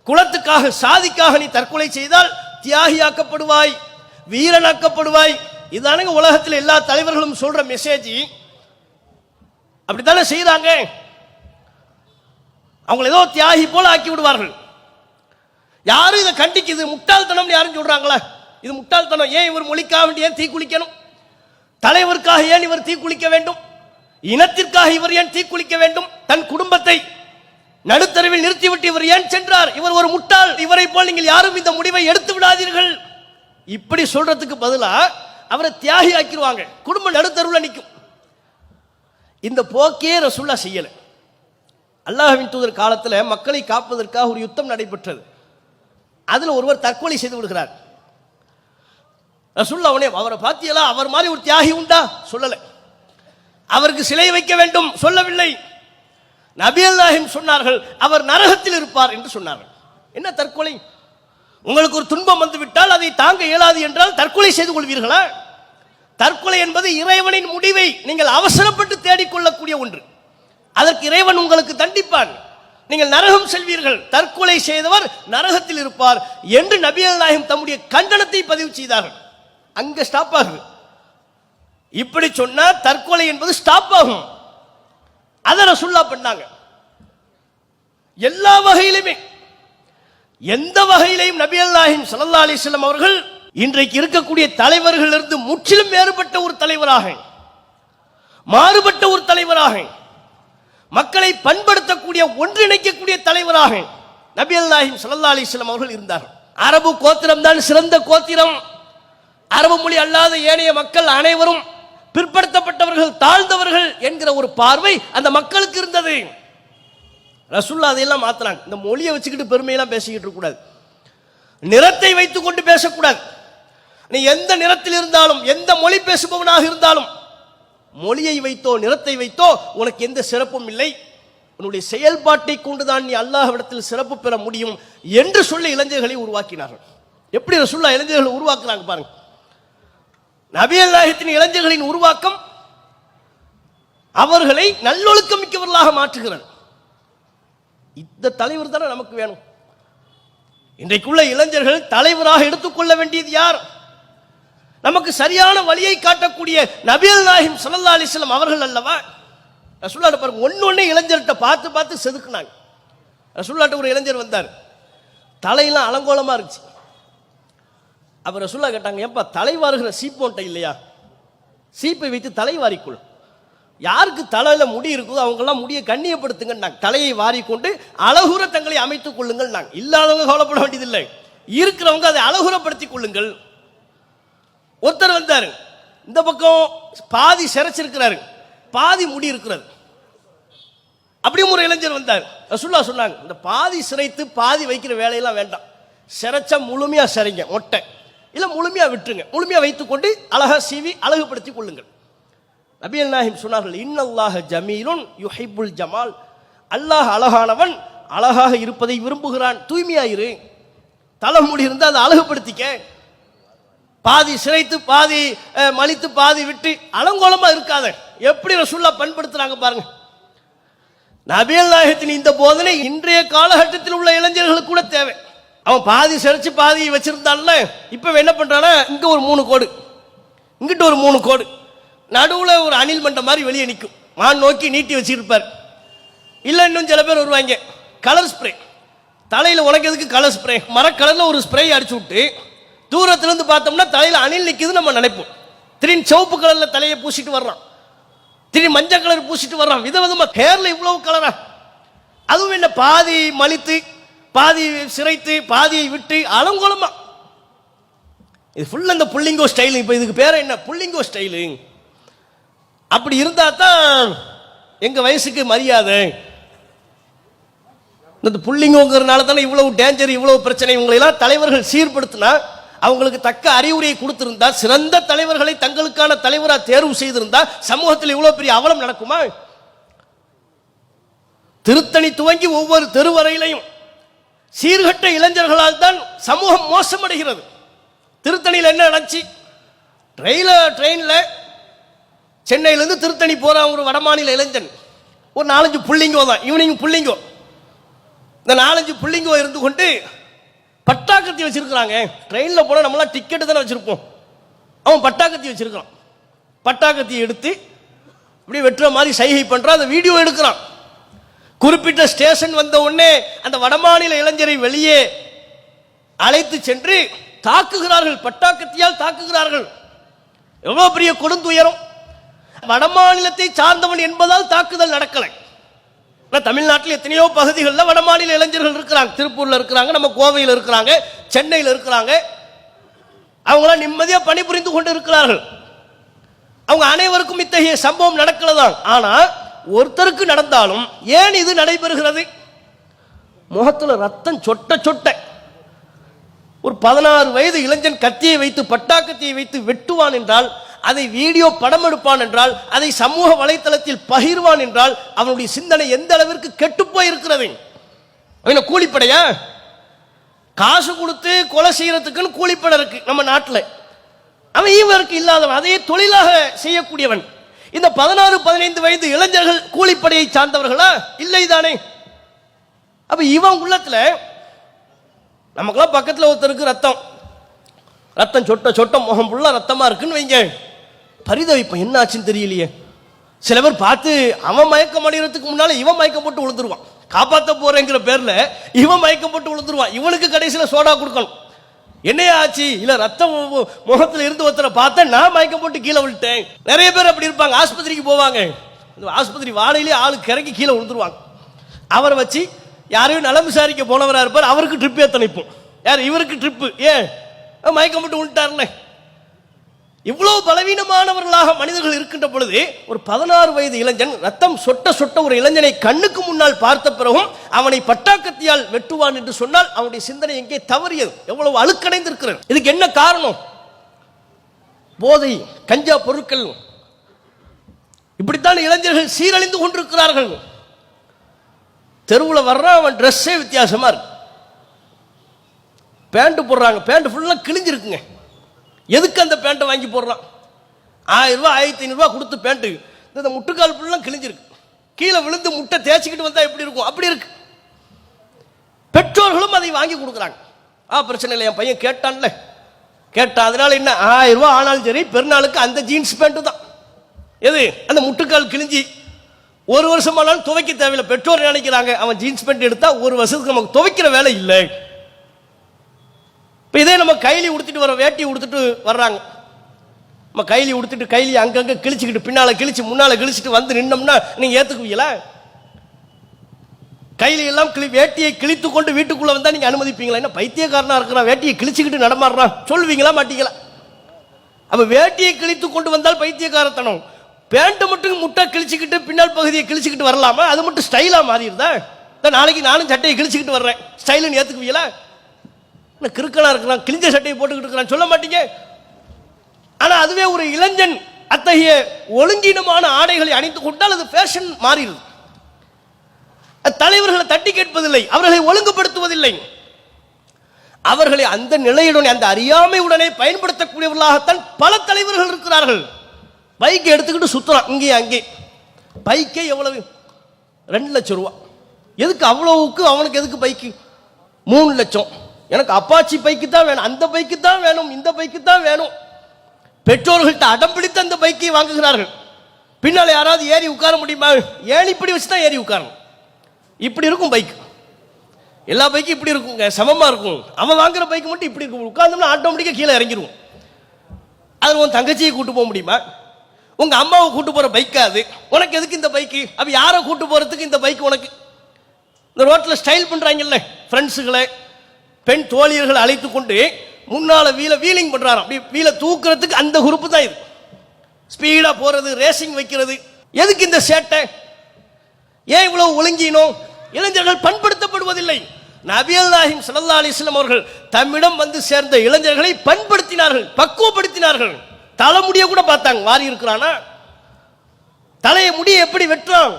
குலத்துக்காக சாதிக்காக நீ தற்கொலை செய்தால் தியாகியாக்கப்படுவாய், வீரனாக்கப்படுவாய். இதுதானங்க உலகத்தில் எல்லா தலைவர்களும் சொல்ற மெசேஜ். அப்படித்தானே செய்யறாங்க. அவங்க ஏதோ தியாகி போல ஆக்கி விடுவார்கள். யாரும் இதை கண்டிக்குது முட்டாள்தனம் யாரும் சொல்றாங்களா? இது முட்டாள்தனம். ஏன் இவர் மொழிக்காக வேண்டி ஏன் தீக்குளிக்கணும்? தலைவருக்காக ஏன் இவர் தீக்குளிக்க வேண்டும்? இனத்திற்காக இவர் ஏன் தீக்குளிக்க வேண்டும்? தன் குடும்பத்தை நடுத்தரவில் நிறுத்திவிட்டு இவர் ஏன் சென்றார்? இவர் ஒரு முட்டாள், இவரை போல் நீங்கள் யாரும் இந்த முடிவை எடுத்து விடாதீர்கள். இப்படி சொல்றதுக்கு பதிலா அவரை தியாகி ஆக்கிடுவாங்க, குடும்பம் நடுத்தருவில் நிற்கும். இந்த போக்கே ரசூலுல்லாஹ் செய்யல. அல்லாஹ்வின் தூதர் காலத்தில் மக்களை காப்பதற்காக ஒரு யுத்தம் நடைபெற்றது. அதில் ஒருவர் தற்கொலை செய்து விடுகிறார். ரசூலுல்லாஹ் உடனே அவரை பார்த்தீங்களா, அவர் மாதிரி ஒரு தியாகி உண்டா? சொல்லலை. அவருக்கு சிலை வைக்க வேண்டும் சொல்லவில்லை. நபிகள் நாயகம் சொன்னார்கள் அவர் நரகத்தில் இருப்பார் என்று சொன்னார்கள். என்ன தற்கொலை? உங்களுக்கு ஒரு துன்பம் வந்து விட்டால் அதை தாங்க இயலாது என்றால் தற்கொலை செய்து கொள்வீர்களா? தற்கொலை என்பது இறைவனின் முடிவை நீங்கள் அவசரப்பட்டு தேடிக்கொள்ளக்கூடிய ஒன்று. அதற்கு இறைவன் உங்களுக்கு தண்டிப்பான், நீங்கள் நரகம் செல்வீர்கள். தற்கொலை செய்தவர் நரகத்தில் இருப்பார் என்று நபிகள் நாயகம் தம்முடைய கண்டனத்தை பதிவு செய்தார்கள். அங்க ஸ்டாப் ஆகுது. இப்படி சொன்னா தற்கொலை என்பது ஸ்டாப் ஆகும். அதை ரசூலுல்லாஹ் பண்ணாங்க. எல்லா வகையிலுமே, எந்த வகையிலையும் நபிகள் நாயகம் ஸல்லல்லாஹு அலைஹி வஸல்லம் அவர்கள் இன்றைக்கு இருக்கக்கூடிய தலைவர்களிலிருந்து முற்றிலும் வேறுபட்ட ஒரு தலைவராக, மாறுபட்ட ஒரு தலைவராக, மக்களை பண்படுத்தக்கூடிய ஒன்றிணைக்கக்கூடிய தலைவராக நபிகள் நாயகம் ஸல்லல்லாஹு அலைஹி வஸல்லம் அவர்கள் இருந்தார்கள். அரபு கோத்திரம் தான் சிறந்த கோத்திரம். அரபு மொழி அல்லாத ஏனைய மக்கள் அனைவரும் பிற்படுத்தப்பட்டவர்கள், தாழ்ந்தவர்கள் என்கிற ஒரு பார்வை அந்த மக்களுக்கு இருந்தது. ரசூலுல்லாஹ் அதையெல்லாம் மாத்தினாங்க. இந்த மொழியை வச்சுக்கிட்டு பெருமையெல்லாம் பேசிக்கிட்டு இருக்கக்கூடாது, நிறத்தை வைத்துக் கொண்டு பேசக்கூடாது. நீ எந்த நிறத்தில் இருந்தாலும், எந்த மொழி பேசுபவனாக இருந்தாலும், மொழியை வைத்தோ நிறத்தை வைத்தோ உனக்கு எந்த சிறப்பும் இல்லை. உன்னுடைய செயல்பாட்டை கொண்டுதான் நீ அல்லாஹ்விடத்தில் சிறப்பு பெற முடியும் என்று சொல்லி இளைஞர்களை உருவாக்கினார்கள். எப்படி ரசூலுல்லாஹ் இளைஞர்களை உருவாக்குறாங்க பாருங்க. நபிகள் நாயகத்தின் இளைஞர்களின் உருவாக்கம் அவர்களை நல்லொழுக்கம் மிக்கவர்களாக மாற்றுகிறது. இந்த தலைவர் தானே நமக்கு வேணும். இன்றைக்குள்ள இளைஞர்கள் தலைவராக எடுத்துக்கொள்ள வேண்டியது யார்? நமக்கு சரியான வழியை காட்டக்கூடிய நபிகள் நாயகம் ஸல்லல்லாஹு அலைஹி வஸல்லம் அவர்கள் அல்லவா? ரசூலுல்லாஹ் பாருங்க, ஒன்னொன்னே இளைஞர்கிட்ட பார்த்து பார்த்து செதுக்குனாங்க. ரசூலுல்லாஹ் ஒரு இளைஞர் வந்தார், தலையெல்லாம் அலங்கோலமா இருந்துச்சு. அப்ப ரசூலுல்லாஹ் கேட்டாங்க, ஏப்பா தலைவாருகிற சீப்போன்ட்ட இல்லையா? சீப்பை வைத்து தலைவாரிக்குள். யாருக்கு தலையில முடி இருக்குதோ அவங்கெல்லாம் முடியை கண்ணியப்படுத்துங்க நாங்க தலையை வாரிக்கொண்டு அழகுற தங்களை அமைத்துக் கொள்ளுங்கள் நாங்க இல்லாதவங்க கவலைப்பட வேண்டியதில்லை இருக்கிறவங்க அதை அழகுறப்படுத்திக் கொள்ளுங்கள் ஒருத்தர் வந்தாரு இந்த பக்கம் பாதி சிரைச்சிருக்கிறாரு பாதி முடி இருக்கிறது அப்படியும் ஒரு இளைஞர் வந்தார் ரசூலுல்லாஹ் சொன்னாங்க இந்த பாதி சிரைத்து பாதி வைக்கிற வேலையெல்லாம் வேண்டாம் சிரைச்சா முழுமையா சிரைங்க மொட்டை இல்ல முழுமையா விட்டுருங்க முழுமையா வைத்துக்கொண்டு அழகா சீவி அழகுபடுத்திக் கொள்ளுங்கள் நபிகள் நாயகம் சொன்னார்கள் இன்னல்லாஹ ஜமீலுன் யுஹிப்புல் ஜமால் அல்லாஹ் அழகானவன் அழகாக இருப்பதை விரும்புகிறான் தூய்மையாயிரு தலைமுடி இருந்தால் அதை அழகுபடுத்திக்க பாதி சிரைத்து பாதி மலித்து பாதி விட்டு அலங்கோலமா இருக்காத எப்படி ரசூலுல்லாஹ் பண்படுத்துறாங்க பாருங்க நபிகள் நாயகத்தின் இந்த போதனை இன்றைய காலகட்டத்தில் உள்ள இளைஞர்களுக்கு கூட தேவை அவன் பாதி சிரைச்சு பாதி வச்சிருந்தான்ல இப்ப என்ன பண்றானா இங்க ஒரு 3 கோடு இங்கிட்ட ஒரு 3 கோடு நடுவுல ஒரு அணில் மண்டை மாதிரி வெளியே நிற்கும் வான் நோக்கி நீட்டி வச்சிருப்பார் இல்ல இன்னும் சில பேர் வருவாங்க கலர் ஸ்ப்ரே தலையில உனக்கிறதுக்கு கலர் ஸ்ப்ரே மரக்கலர்ல ஒரு ஸ்ப்ரே அடிச்சு விட்டு தூரத்துல இருந்து பார்த்தோம்னா தலையில அணில் நிக்குது நம்ம நினைப்போம் திடீர்னு சிவப்பு கலர்ல தலையை பூசிட்டு வர்றான் திடீர்னு மஞ்சள் கலர் பூசிட்டு வர்றான் விதவிதமா ஹேர்ல இவ்வளவு கலரா அதுவும் என்ன பாதி மலித்து பாதி சிரைத்து பாதியை விட்டு அலங்கோலமா இது ஃபுல்லா இந்த புள்ளிங்கோ ஸ்டைல் இப்ப இதுக்கு பேர் என்ன புள்ளிங்கோ ஸ்டைலு அப்படி இருந்தா தான் எங்க வயசுக்கு மரியாதை இந்த புள்ளிங்கோங்கிறதுனால தானே இவ்வளவு டேஞ்சர் இவ்வளவு பிரச்சனை இவங்களெல்லாம் தலைவர்கள் சீர்படுத்தினா அவங்களுக்கு தக்க அறிவுரையை கொடுத்திருந்தா சிறந்த தலைவர்களை தங்களுக்கான தலைவராக தேர்வு செய்திருந்தா சமூகத்தில் இவ்வளவு பெரிய அவலம் நடக்குமா திருத்தணி துவங்கி ஒவ்வொரு தெருவரையிலையும் சீர்கட்ட இளைஞர்களால் தான் சமூகம் மோசமடைகிறது திருத்தணியில் என்ன நடந்துச்சு ட்ரெயின்ல சென்னையிலிருந்து திருத்தணி போறான் ஒரு வடமாநில இளைஞன் ஒரு 4-5 புள்ளிங்கோ தான் ஈவினிங் புள்ளிங்கோ இந்த 4-5 புள்ளிங்கோ இருந்து கொண்டு பட்டாக்கத்தி வச்சிருக்கிறாங்க ட்ரெயினில் போனால் நம்மளாம் டிக்கெட்டு தானே வச்சிருப்போம் அவன் பட்டாக்கத்தி வச்சிருக்கான் பட்டாக்கத்தியை எடுத்து இப்படி வெட்டுற மாதிரி சைகை பண்றான் அந்த வீடியோ எடுக்கிறான் குறிப்பிட்ட ஸ்டேஷன் வந்த உடனே அந்த வடமாநில இளைஞரை வெளியே அழைத்து சென்று தாக்குகிறார்கள் பட்டாக்கத்தியால் தாக்குகிறார்கள் எவ்வளவு பெரிய கொடுந்துயரம் வடமாநிலத்தை சார்ந்தவன் என்பதால் தாக்குதல் நடக்கலை தமிழ்நாட்டில் எத்தனையோ பகுதிகளில் வடமாநில இளைஞர்கள் இருக்கிறாங்க திருப்பூர்ல இருக்கிறாங்க நம்ம கோவையில் இருக்கிறாங்க சென்னையில் இருக்கிறாங்க அவங்களாம் நிம்மதியா பணிபுரிந்து கொண்டு இருக்கிறார்கள் அவங்க அனைவருக்கும் இத்தகைய சம்பவம் நடக்கலதான் ஆனா ஒருத்தருக்கு நடந்தாலும் ஏன் இது நடைபெறுகிறது முகத்துல ரத்தம் சொட்ட சொட்ட ஒரு 16 வயது இளைஞன் கத்தியை வைத்து பட்டாக்கத்தியை வைத்து வெட்டுவான் என்றால் அதை வீடியோ படம் எடுப்பான் என்றால் அதை சமூக வலைத்தளத்தில் பகிர்வான் என்றால் அவனுடைய சிந்தனை எந்த அளவிற்கு கெட்டு போய் இருக்கிறது அவன கூலிப்படையா காசு கொடுத்து கொலை செய்யறதுக்குன்னு கூலிப்படை இருக்கு நம்ம நாட்டில் அவன் இவருக்கு இல்லாதவன் அதையே தொழிலாக செய்யக்கூடியவன் இந்த 16-15 வயது இளைஞர்கள் கூலிப்படையை சார்ந்தவர்களா இல்லை தானே அப்ப இவன் உள்ளத்துல நமக்கெல்லாம் பக்கத்தில் ஒருத்தருக்கு ரத்தம் சொட்ட சொட்ட முகம் ஃபுல்லா ரத்தமா இருக்குன்னு வைங்க பரிதவிப்போம் என்ன ஆச்சுன்னு தெரியலையே சில பேர் பார்த்து அவன் மயக்கம் அடைகிறதுக்கு முன்னால இவன் மயக்கம் போட்டு விழுந்துருவான் காப்பாற்ற போறேங்கிற பேர்ல இவன் மயக்கம் போட்டு விழுந்துருவான் இவனுக்கு கடைசியில் சோடா கொடுக்கணும் என்னையா ஆச்சு இல்ல ரத்தம் முகத்துல இருந்து ஒருத்தரை பார்த்தா நான் மயக்கம் போட்டு கீழே விழுட்டேன் நிறைய பேர் அப்படி இருப்பாங்க ஆஸ்பத்திரிக்கு போவாங்க ஆஸ்பத்திரி வாழையிலே ஆளு கிறக்கி கீழே விழுந்துருவாங்க அவரை வச்சு யாரையும் நலம் விசாரிக்க போனவரா இருப்பார் அவருக்கு ட்ரிப் ஏத்தனைப்போம் யார் இவருக்கு ட்ரிப்பு ஏன் மயக்கம் போட்டு விழுட்டார்ல இவ்வளவு பலவீனமானவர்களாக மனிதர்கள் இருக்கின்ற பொழுது ஒரு 16 வயது இளைஞன் ரத்தம் சொட்ட சொட்ட ஒரு இளைஞனை கண்ணுக்கு முன்னால் பார்த்த பிறகும் அவனை பட்டாக்கத்தியால் வெட்டுவான் என்று சொன்னால் அவனுடைய சிந்தனை எங்கே தவறியது எவ்வளவு அழுக்கடைந்து இருக்கிறது இதுக்கு என்ன காரணம் போதை கஞ்சா பொருட்கள் இப்படித்தான் இளைஞர்கள் சீரழிந்து கொண்டிருக்கிறார்கள் தெருவில் வர்றான் அவன் ட்ரெஸ்ஸே வித்தியாசமா இருக்கு பேண்ட் போடுறாங்க பேண்ட் ஃபுல்லா கிழிஞ்சிருக்குங்க எதுக்கு அந்த பேண்ட்டை வாங்கி போடுறான் 1000 ரூபாய் 1500 ரூபாய் கொடுத்து பேண்ட்டு இந்த முட்டுக்கால் ஃபுல்லா கிழிஞ்சிருக்கு கீழே விழுந்து முட்டை தேய்ச்சிக்கிட்டு வந்தா எப்படி இருக்கும் அப்படி இருக்கு பெற்றோர்களும் அதை வாங்கி கொடுக்குறாங்க பிரச்சனை இல்லை என் பையன் கேட்டான்ல கேட்டான் அதனால என்ன 1000 ரூபாய் ஆனாலும் சரி பெருநாளுக்கு அந்த ஜீன்ஸ் பேண்ட் தான் எது அந்த முட்டுக்கால் கிழிஞ்சி 1 வருஷம் ஆனாலும் துவைக்க தேவையில்லை பெற்றோர் நினைக்கிறாங்க அவன் ஜீன்ஸ் பேண்ட் எடுத்தா 1 வருஷத்துக்கு நமக்கு துவைக்கிற வேலை இல்லை இப்போ இதே நம்ம கைலி உடுத்திட்டு வர வேட்டி உடுத்துட்டு வர்றாங்க நம்ம கைலி உடுத்துட்டு கைலி அங்கங்க கிழிச்சுக்கிட்டு பின்னால கிழிச்சு முன்னால கிழிச்சிட்டு வந்து நின்னோம்னா நீங்க ஏத்துக்குவீங்களா? கைலி எல்லாம் வேட்டியை கிழித்து கொண்டு வீட்டுக்குள்ள வந்தா நீங்க அனுமதிப்பீங்களா? என்ன பைத்தியக்காரனா இருக்கிறான் வேட்டியை கிழிச்சுக்கிட்டு நடமாடுறான் சொல்லுவீங்களா மாட்டீங்களா? அப்ப வேட்டியை கிழித்து கொண்டு வந்தால் பைத்தியக்காரத்தனம். பேண்ட் மட்டும் முட்டை கிழிச்சுக்கிட்டு பின்னால் பகுதியை கிழிச்சுக்கிட்டு வரலாமா? அது மட்டும் ஸ்டைலா மாறிடுதா? நாளைக்கு நானும் சட்டையை கிழிச்சுக்கிட்டு வர்றேன் ஸ்டைலுன்னு ஏத்துக்குவீங்களா? கிறுக்கனா இருக்கிறான் கிழிஞ்ச சட்டையை போட்டுக்கிட்டு இருக்கிறான் சொல்ல மாட்டீங்க. ஆனா அதுவே ஒரு இளைஞன் அத்தகைய ஒழுங்கீனமான ஆடைகளை அணிந்து கொண்டால் அது ஃபேஷன் மாறிடுது. தலைவர்களை தட்டி கேட்பதில்லை, அவர்களை ஒழுங்குபடுத்துவதில்லை. அவர்களை அந்த நிலையுடனே அந்த அறியாமையுடனே பயன்படுத்தக்கூடியவர்களாகத்தான் பல தலைவர்கள் இருக்கிறார்கள். பைக்கை எடுத்துக்கிட்டு சுத்துறான் இங்கே அங்கே. பைக்கே எவ்வளவு? 2 லட்சம் ரூபா. எதுக்கு அவ்வளவுக்கு? அவனுக்கு எதுக்கு பைக்கு? 3 லட்சம். எனக்கு அப்பாச்சி பைக்கு தான் வேணும், அந்த பைக்கு தான் வேணும், இந்த பைக்கு தான் வேணும். பெற்றோர்கள்ட்ட அடம் பிடித்து அந்த பைக்கை வாங்குகிறார்கள். பின்னால் யாராவது ஏறி உட்கார முடியுமா? ஏன் இப்படி வச்சு தான் ஏறி உட்காரணும். இப்படி இருக்கும் பைக். எல்லா பைக்கும் இப்படி இருக்குங்க, சமமா இருக்கும். அவன் வாங்குற பைக் மட்டும் இப்படி இருக்கும். உட்கார்ந்தோம்னா ஆட்டோமேட்டிக்கா கீழே இறங்கிடுவோம். அது உன் தங்கச்சியை கூட்டு போக முடியுமா? உங்க அம்மாவை கூட்டு போற பைக்கா அது? உனக்கு எதுக்கு இந்த பைக்கு? அப்ப யாரை கூட்டு போறதுக்கு இந்த பைக் உனக்கு? இந்த ரோட்ல ஸ்டைல் பண்றாங்கல்ல ஃப்ரெண்ட்ஸுகளை, பெண் தோழியர்கள் அழைத்து கொண்டு முன்னால வீலிங் பண்றாராம். அப்படி வீலை தூக்குறதுக்கு அந்த குரூப் தான் இது. ஸ்பீடா போறது, ரேசிங் வைக்கிறது. எதுக்கு இந்த சேட்டை? ஏன் இவ்வளவு ஒழுங்கினோம்? இளைஞர்கள் பண்படுத்தப்படுவதில்லை. நபிகள் நாயகம் ஸல்லல்லாஹு அலைஹி வஸல்லம் அவர்கள் தம்மிடம் வந்து சேர்ந்த இளைஞர்களை பண்படுத்தினார்கள், பக்குவப்படுத்தினார்கள். தலைமுடிய கூட பார்த்தாங்க. வாரி இருக்கிறானா? தலையை முடிய எப்படி வெட்டுறான்,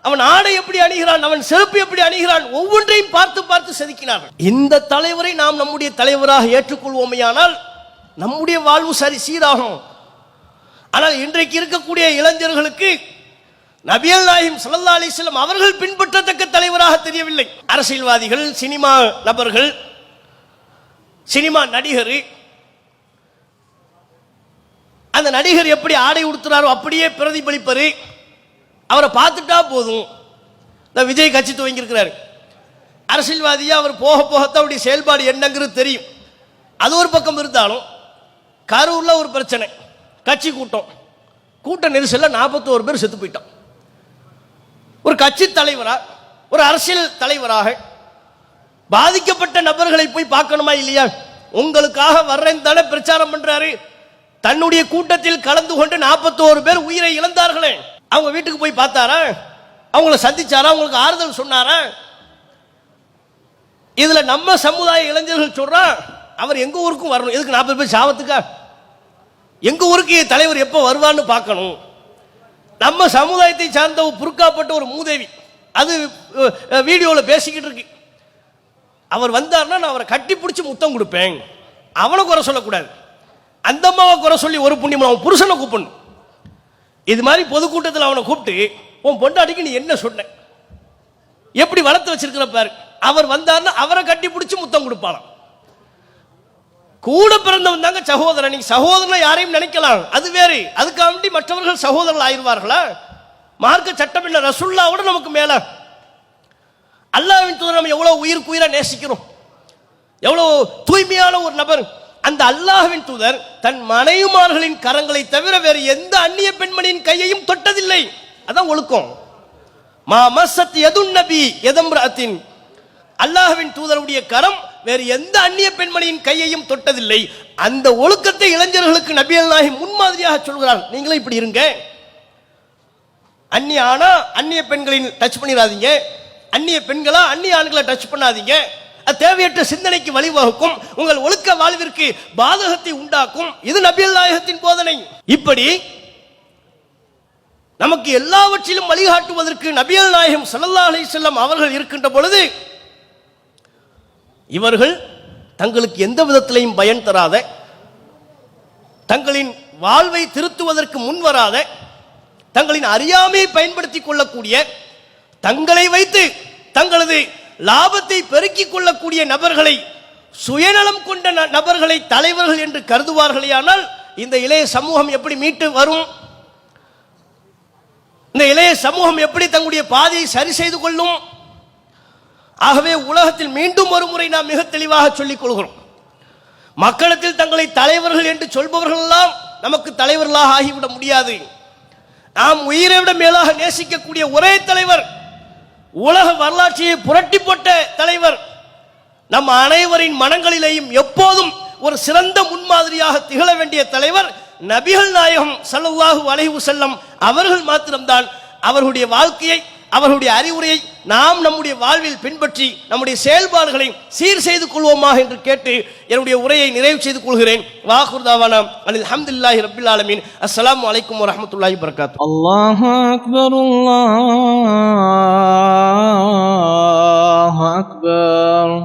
அவன் ஆடை எப்படி அணிகிறான், அவன் செருப்பு எப்படி அணிகிறான், ஒவ்வொன்றையும் பார்த்து பார்த்து செதுக்கினார்கள். இந்த தலைவரை நாம் நம்முடைய தலைவராக ஏற்றுக்கொள்வோமையானால் நம்முடைய வாழ்வு சீராகும். ஆனால் இன்றைக்கு இருக்கக்கூடிய இளைஞர்களுக்கு நபிகள் நாயகம் ஸல்லல்லாஹு அலைஹி வஸல்லம் அவர்கள் பின்பற்றத்தக்க தலைவராக தெரியவில்லை. அரசியல்வாதிகள், சினிமா நபர்கள், சினிமா நடிகர், அந்த நடிகர் எப்படி ஆடை உடுத்துறாரோ அப்படியே பிரதிபலிப்பரு. அவரை பார்த்துட்டா போதும். இந்த விஜய் கட்சி துவங்கி இருக்கிறார். அரசியல்வாதியா அவர் போக போகத்தான் அவருடைய செயல்பாடு என்னங்கிறது தெரியும். அது ஒரு பக்கம் இருந்தாலும் கரூர்ல ஒரு பிரச்சனை, கட்சி கூட்ட நெரிசல்ல 41 பேர் செத்து போயிட்டான். ஒரு கட்சி தலைவரா, ஒரு அரசியல் தலைவராக பாதிக்கப்பட்ட நபர்களை போய் பார்க்கணுமா இல்லையா? உங்களுக்காக வர்றேன் தானே பிரச்சாரம் பண்றாரு. தன்னுடைய கூட்டத்தில் கலந்து கொண்டு 41 பேர் உயிரை இழந்தார்களே, அவங்க வீட்டுக்கு போய் பார்த்தாரா? அவங்கள சந்திச்சாரா? அவங்களுக்கு ஆறுதல் சொன்னாரா? இதுல நம்ம சமுதாய இளைஞர்கள் சொல்றா அவர் எங்க ஊருக்கும் வரணும். எதுக்கு 40 பேர் சாவத்துக்கா? எங்க ஊருக்கு தலைவர் எப்ப வருவான்னு பார்க்கணும். நம்ம சமுதாயத்தை சார்ந்த புருக்காப்பட்ட ஒரு மூதேவி அது வீடியோல பேசிக்கிட்டு இருக்கு. அவர் வந்தார்னா நான் அவரை கட்டி பிடிச்சி முத்தம் கொடுப்பேன். அவனை குறை சொல்லக்கூடாது, அந்த அம்மாவை குறை சொல்லி ஒரு புண்ணியம். அவன் புருஷனை கூப்பிடணும். இது மாதிரி பொதுக்கூட்டத்தில் அவனை கூப்பிட்டு உன் பொண்டாட்டிக்கு நீ என்ன சொன்ன, எப்படி வளர்த்து வச்சிருக்கிற பாரு. அவர் வந்தார்னா அவரை கட்டி பிடிச்சி முத்தம் கொடுப்பாளாம். கூட பிறந்தவன் தாங்க சகோதரன். நீங்க சகோதரன் யாரையும் நினைக்கலாம், அது வேறு. அதுக்காக மற்றவர்கள் சகோதரர்கள் ஆயிடுவார்களா? மார்க்க சட்டம் என்ன? ரசூலுல்லாஹ்வோட நமக்கு மேல. அல்லாஹ்வின் தூதர் நம்ம எவ்வளவு உயிரா நேசிக்கிறோம், எவ்வளவு தூய்மையான ஒரு நபர். அந்த அல்லாஹ்வின் தூதர் தன் மனைவிமார்களின் கரங்களை தவிர வேறு எந்த அந்நிய பெண்மணியின் கையையும் தொட்டதில்லை. அதான் ஒழுக்கம். மா மஸ்ஸத் யதுன் நபி யதம்ரஅத்தின், அல்லாஹ்வின் தூதருடைய கரம் வேறு எந்த அந்நிய பெண்மணியின் கையையும் தொட்டதில்லை. அந்த ஒழுக்கத்தை இளைஞர்களுக்கு நபிகள் நாயகம் முன்மாதிரியாக சொல்கிறார். நீங்களும் இப்படி இருங்க. அந்நிய ஆனா அந்நிய பெண்களின் டச் பண்ணிடாதீங்க, அந்நிய பெண்களா அந்நிய ஆண்களை டச் பண்ணாதீங்க. அது தேவையற்ற சிந்தனைக்கு வழிவகுக்கும், உங்கள் ஒழுக்க வாழ்விற்கு பாதகத்தை உண்டாக்கும். இது நபிகள் நாயகத்தின் போதனை. இப்படி நமக்கு எல்லாவற்றிலும் வழிகாட்டுவதற்கு நபிகள் நாயகம் ஸல்லல்லாஹு அலைஹி வஸல்லம் அவர்கள் இருக்கின்ற பொழுது இவர்கள் தங்களுக்கு எந்த விதத்திலையும் பயன் தராத, தங்களின் வாழ்வை திருத்துவதற்கு முன்வராத, தங்களின் அறியாமையை பயன்படுத்திக் கொள்ளக்கூடிய, தங்களை வைத்து தங்களது லாபத்தை பெருக்கிக் கொள்ளக்கூடிய நபர்களை, சுயநலம் கொண்ட நபர்களை தலைவர்கள் என்று கருதுவார்களேயானால் இந்த இளைய சமூகம் எப்படி மீட்டு வரும்? இந்த இளைய சமூகம் எப்படி தங்களுடைய பாதையை சரி செய்து கொள்ளும்? ஆகவே உலகத்தில் மீண்டும் ஒரு முறை நாம் மிக தெளிவாக சொல்லிக் கொள்கிறோம், மக்களத்தில் தங்களை தலைவர்கள் என்று சொல்பவர்கள் எல்லாம் நமக்கு தலைவர்களாக ஆகிவிட முடியாது. நாம் உயிரை விட மேலாக நேசிக்கக்கூடிய ஒரே தலைவர், உலக வரலாற்றையை புரட்டி போட்ட தலைவர், நம் அனைவரின் மனங்களிலேயும் எப்போதும் ஒரு சிறந்த முன்மாதிரியாக திகழ வேண்டிய தலைவர் நபிகள் நாயகம் ஸல்லல்லாஹு அலைஹி வஸல்லம் அவர்கள் மாத்திரம்தான். அவர்களுடைய வாழ்க்கையை, அவர்களுடைய அறிவுரையை நாம் நம்முடைய வாழ்வில் பின்பற்றி நம்முடைய செயல்பாடுகளை சீர் செய்து கொள்வோமாக என்று கேட்டு என்னுடைய உரையை நிறைவு செய்து கொள்கிறேன். வாஹிரு தாவானா அல்ஹம்துலில்லாஹி ரப்பில் ஆலமீன். அஸ்ஸலாமு அலைக்கும் வரஹ்மத்துல்லாஹி வபரகாத்துஹு. அல்லாஹு அக்பர், அல்லாஹு அக்பர்.